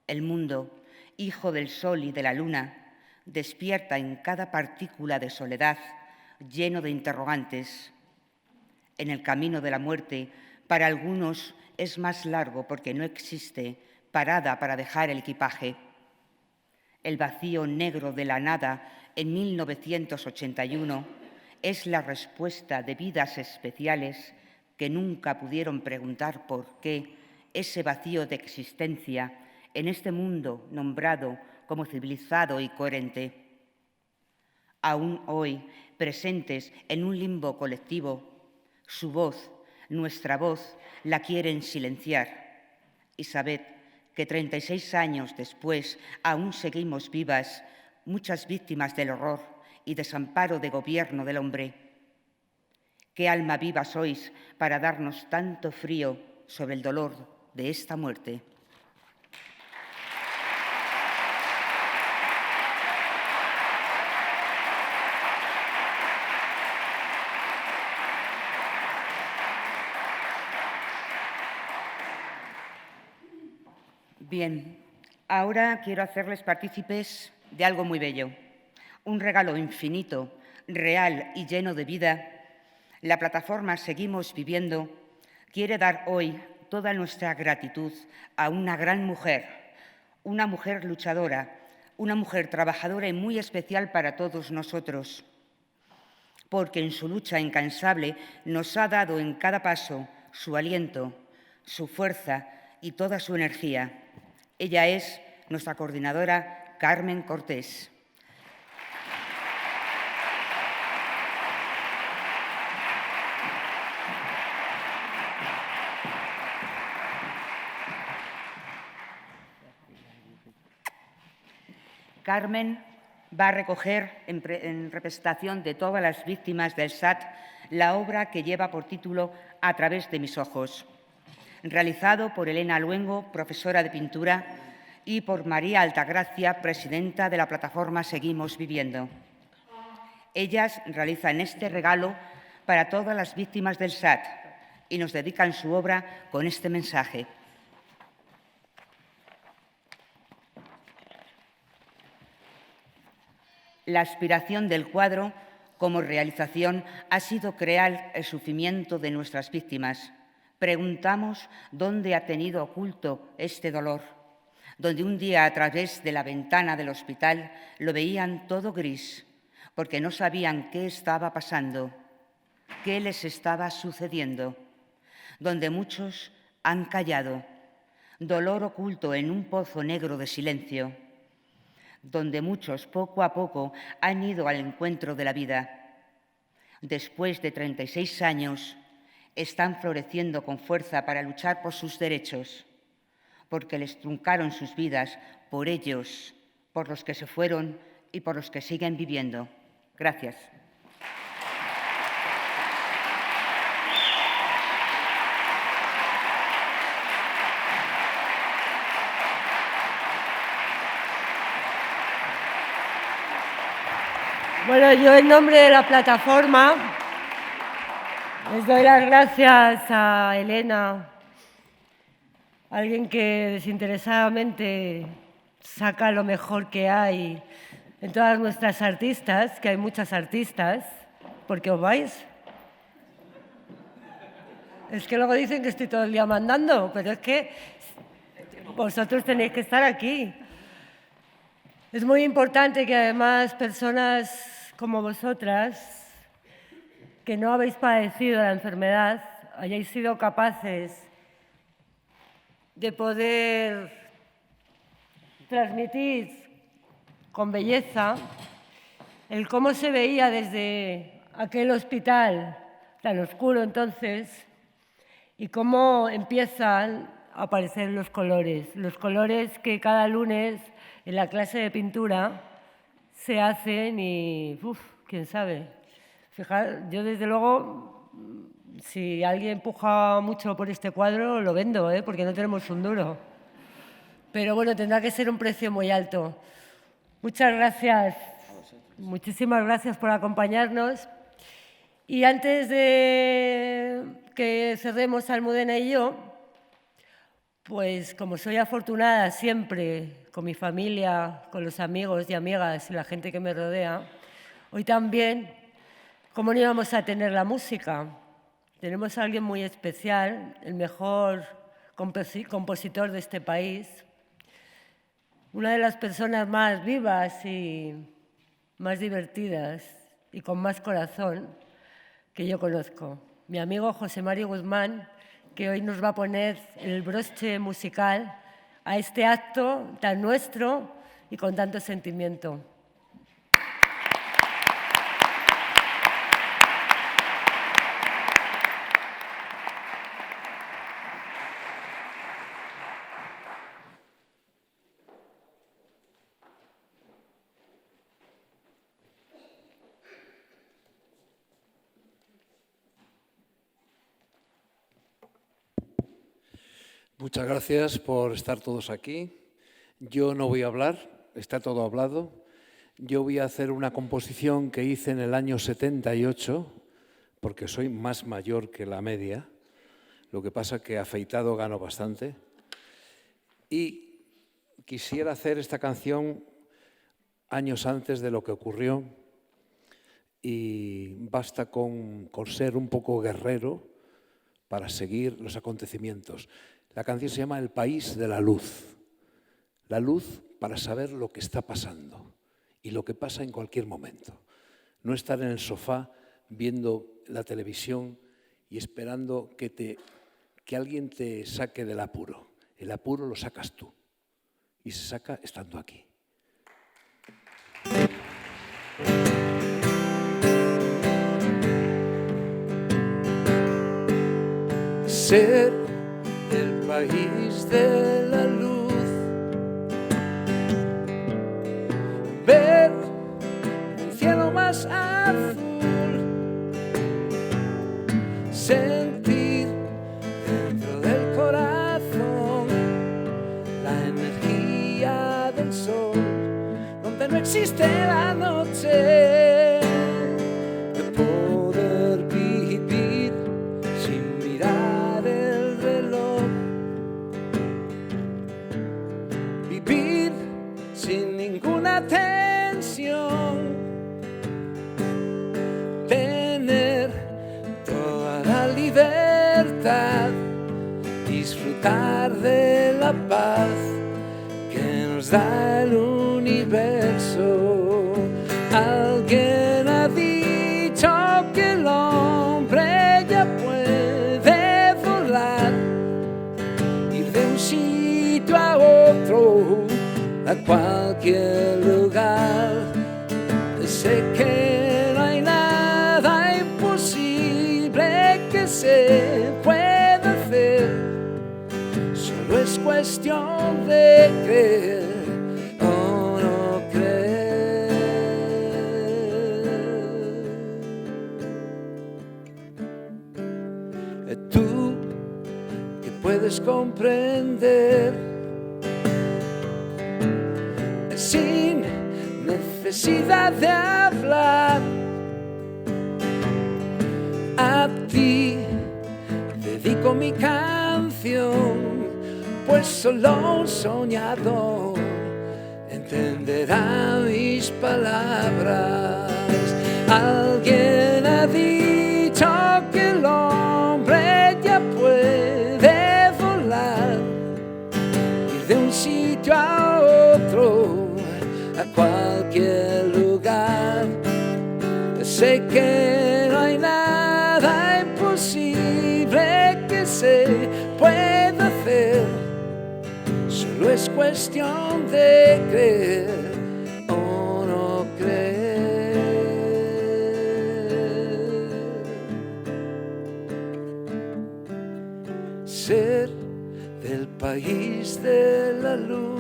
El mundo, hijo del sol y de la luna, despierta en cada partícula de soledad, lleno de interrogantes. En el camino de la muerte, para algunos es más largo porque no existe parada para dejar el equipaje. El vacío negro de la nada en 1981 es la respuesta de vidas especiales que nunca pudieron preguntar por qué ese vacío de existencia en este mundo nombrado como civilizado y coherente. Aún hoy, presentes en un limbo colectivo, su voz, nuestra voz, la quieren silenciar. Y sabed que 36 años después aún seguimos vivas muchas víctimas del horror y desamparo de gobierno del hombre. ¿Qué alma viva sois para darnos tanto frío sobre el dolor de esta muerte? Bien, ahora quiero hacerles partícipes de algo muy bello, un regalo infinito, real y lleno de vida. La plataforma Seguimos Viviendo quiere dar hoy toda nuestra gratitud a una gran mujer, una mujer luchadora, una mujer trabajadora y muy especial para todos nosotros, porque en su lucha incansable nos ha dado en cada paso su aliento, su fuerza y toda su energía. Ella es nuestra coordinadora Carmen Cortés. Carmen va a recoger en representación de todas las víctimas del SAT la obra que lleva por título A través de mis ojos, realizado por Elena Luengo, profesora de pintura, y por María Altagracia, presidenta de la plataforma Seguimos Viviendo. Ellas realizan este regalo para todas las víctimas del SAT y nos dedican su obra con este mensaje. La aspiración del cuadro como realización ha sido crear el sufrimiento de nuestras víctimas. Preguntamos dónde ha tenido oculto este dolor, donde un día a través de la ventana del hospital lo veían todo gris, porque no sabían qué estaba pasando, qué les estaba sucediendo, donde muchos han callado, dolor oculto en un pozo negro de silencio, donde muchos poco a poco han ido al encuentro de la vida. Después de 36 años, están floreciendo con fuerza para luchar por sus derechos, porque les truncaron sus vidas por ellos, por los que se fueron y por los que siguen viviendo. Gracias. Bueno, yo en nombre de la plataforma les doy las gracias a Elena, alguien que desinteresadamente saca lo mejor que hay en todas nuestras artistas, que hay muchas artistas. ¿Por qué os vais? Es que luego dicen que estoy todo el día mandando, pero es que vosotros tenéis que estar aquí. Es muy importante que además personas como vosotras, que no habéis padecido la enfermedad, hayáis sido capaces de poder transmitir con belleza el cómo se veía desde aquel hospital tan oscuro entonces y cómo empiezan a aparecer los colores que cada lunes en la clase de pintura se hacen y, quién sabe. Fijaros, yo desde luego, si alguien empuja mucho por este cuadro, lo vendo, porque no tenemos un duro. Pero bueno, tendrá que ser un precio muy alto. Muchas gracias, muchísimas gracias por acompañarnos. Y antes de que cerremos Almudena y yo, pues como soy afortunada siempre con mi familia, con los amigos y amigas y la gente que me rodea, hoy también, ¿cómo no íbamos a tener la música? Tenemos a alguien muy especial, el mejor compositor de este país, una de las personas más vivas y más divertidas y con más corazón que yo conozco. Mi amigo José Mario Guzmán, que hoy nos va a poner el broche musical a este acto tan nuestro y con tanto sentimiento. Muchas gracias por estar todos aquí. Yo no voy a hablar, está todo hablado. Yo voy a hacer una composición que hice en el año 78, porque soy más mayor que la media. Lo que pasa que afeitado gano bastante. Y quisiera hacer esta canción años antes de lo que ocurrió. Y basta con ser un poco guerrero para seguir los acontecimientos. La canción se llama El país de la luz. La luz para saber lo que está pasando y lo que pasa en cualquier momento. No estar en el sofá viendo la televisión y esperando que alguien te saque del apuro. El apuro lo sacas tú y se saca estando aquí. Ser el país de la luz, ver un cielo más azul, sentir dentro del corazón la energía del sol, donde no existe la noche. Tener toda la libertad, disfrutar de la paz que nos da el universo. Alguien ha dicho que el hombre ya puede volar, ir de un sitio a otro, a cualquier lugar. Sé que no hay nada imposible que se pueda hacer, solo es cuestión de creer o no creer. Tú que puedes comprender sin necesidad necesidad de hablar. A ti dedico mi canción, pues solo un soñador entenderá mis palabras. Alguien ha dicho que el hombre ya puede volar, ir de un sitio a otro, a cualquier lugar. Sé que no hay nada imposible que se pueda hacer, solo es cuestión de creer o no creer. Ser del país de la luz,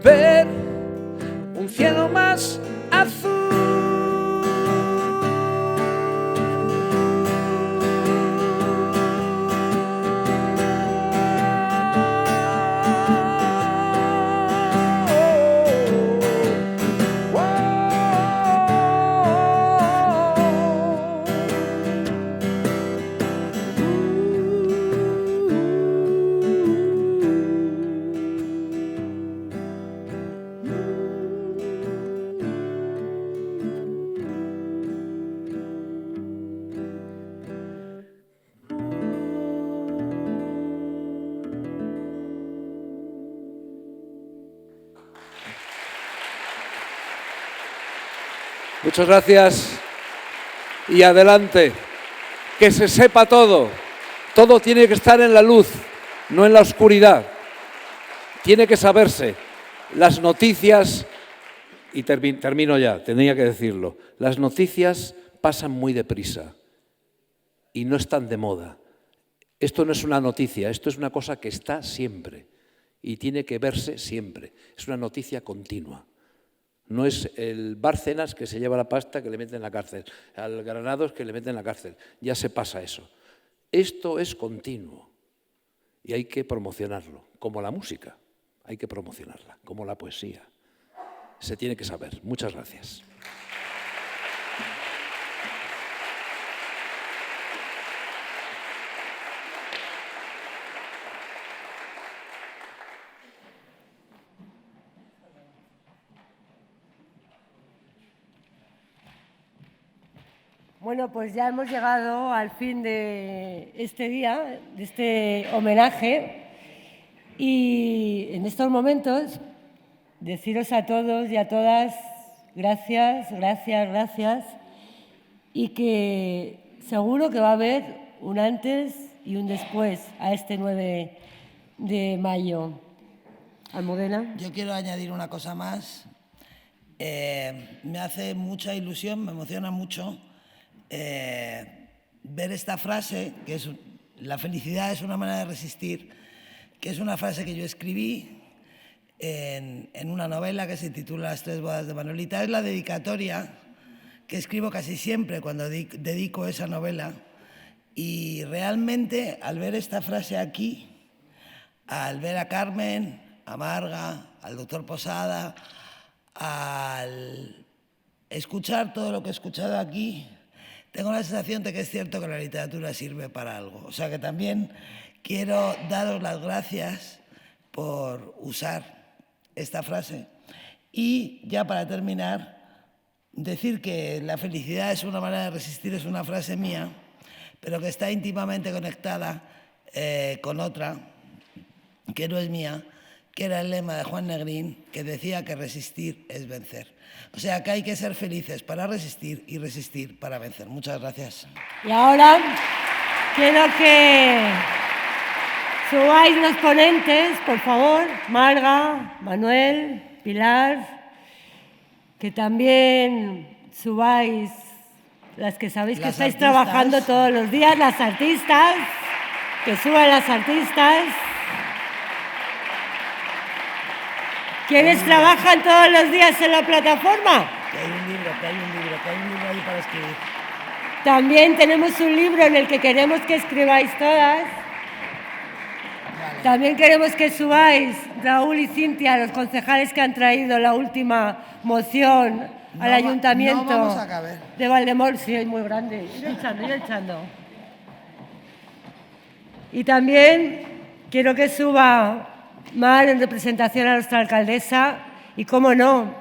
ver un cielo más azul. Muchas gracias y adelante. Que se sepa todo. Todo tiene que estar en la luz, no en la oscuridad. Tiene que saberse. Las noticias, y termino ya, tenía que decirlo, las noticias pasan muy deprisa y no están de moda. Esto no es una noticia, esto es una cosa que está siempre y tiene que verse siempre. Es una noticia continua. No es el Bárcenas que se lleva la pasta que le meten en la cárcel, al Granados que le meten en la cárcel. Ya se pasa eso. Esto es continuo y hay que promocionarlo, como la música, hay que promocionarla, como la poesía. Se tiene que saber. Muchas gracias. Bueno, pues ya hemos llegado al fin de este día, de este homenaje, y en estos momentos deciros a todos y a todas gracias, gracias, gracias, y que seguro que va a haber un antes y un después a este 9 de mayo. Almudena. Yo quiero añadir una cosa más. Me hace mucha ilusión, me emociona mucho ver esta frase, que es la felicidad es una manera de resistir, que es una frase que yo escribí en una novela que se titula Las tres bodas de Manolita. Es la dedicatoria que escribo casi siempre cuando dedico esa novela, y realmente al ver esta frase aquí, al ver a Carmen, a Marga, al doctor Posada, al escuchar todo lo que he escuchado aquí, tengo la sensación de que es cierto que la literatura sirve para algo. O sea que también quiero daros las gracias por usar esta frase. Y ya para terminar, decir que la felicidad es una manera de resistir es una frase mía, pero que está íntimamente conectada con otra, que no es mía, que era el lema de Juan Negrín, que decía que resistir es vencer. O sea, que hay que ser felices para resistir y resistir para vencer. Muchas gracias. Y ahora quiero que subáis los ponentes, por favor, Marga, Manuel, Pilar, que también subáis las que sabéis que estáis trabajando todos los días, las artistas, que suban las artistas. ¿Quiénes trabajan todos los días en la plataforma? Que hay un libro ahí para escribir. También tenemos un libro en el que queremos que escribáis todas. Vale. También queremos que subáis Raúl y Cintia, los concejales que han traído la última moción al Ayuntamiento no vamos a caber. de Valdemoro. Sí, es muy grande. Ir echando. Y también quiero que suba Mar en representación a nuestra alcaldesa y, cómo no,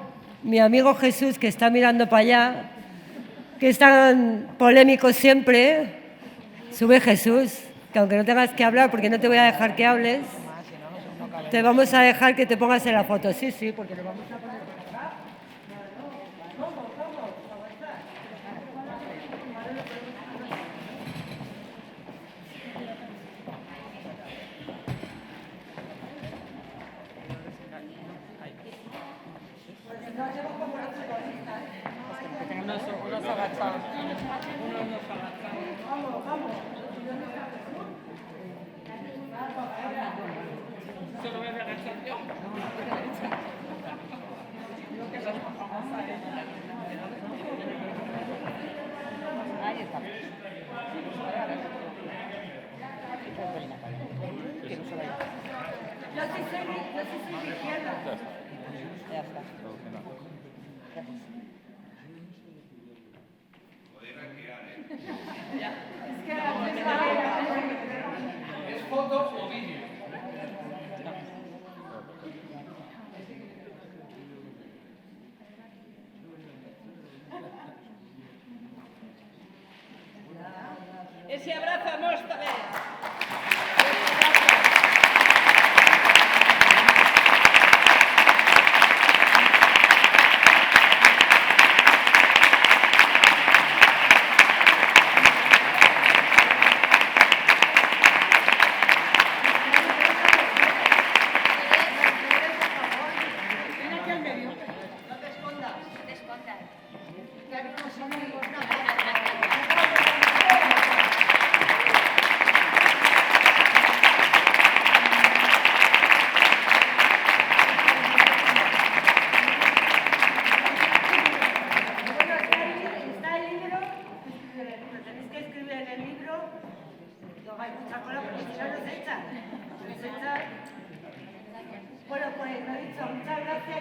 mi amigo Jesús, que está mirando para allá, que es tan polémico siempre. Sube, Jesús, que aunque no tengas que hablar, porque no te voy a dejar que hables, te vamos a dejar que te pongas en la foto. Sí, porque nos vamos a poner por acá. Ese abrazo, Móstoles. Bueno, pues lo dicho, muchas gracias.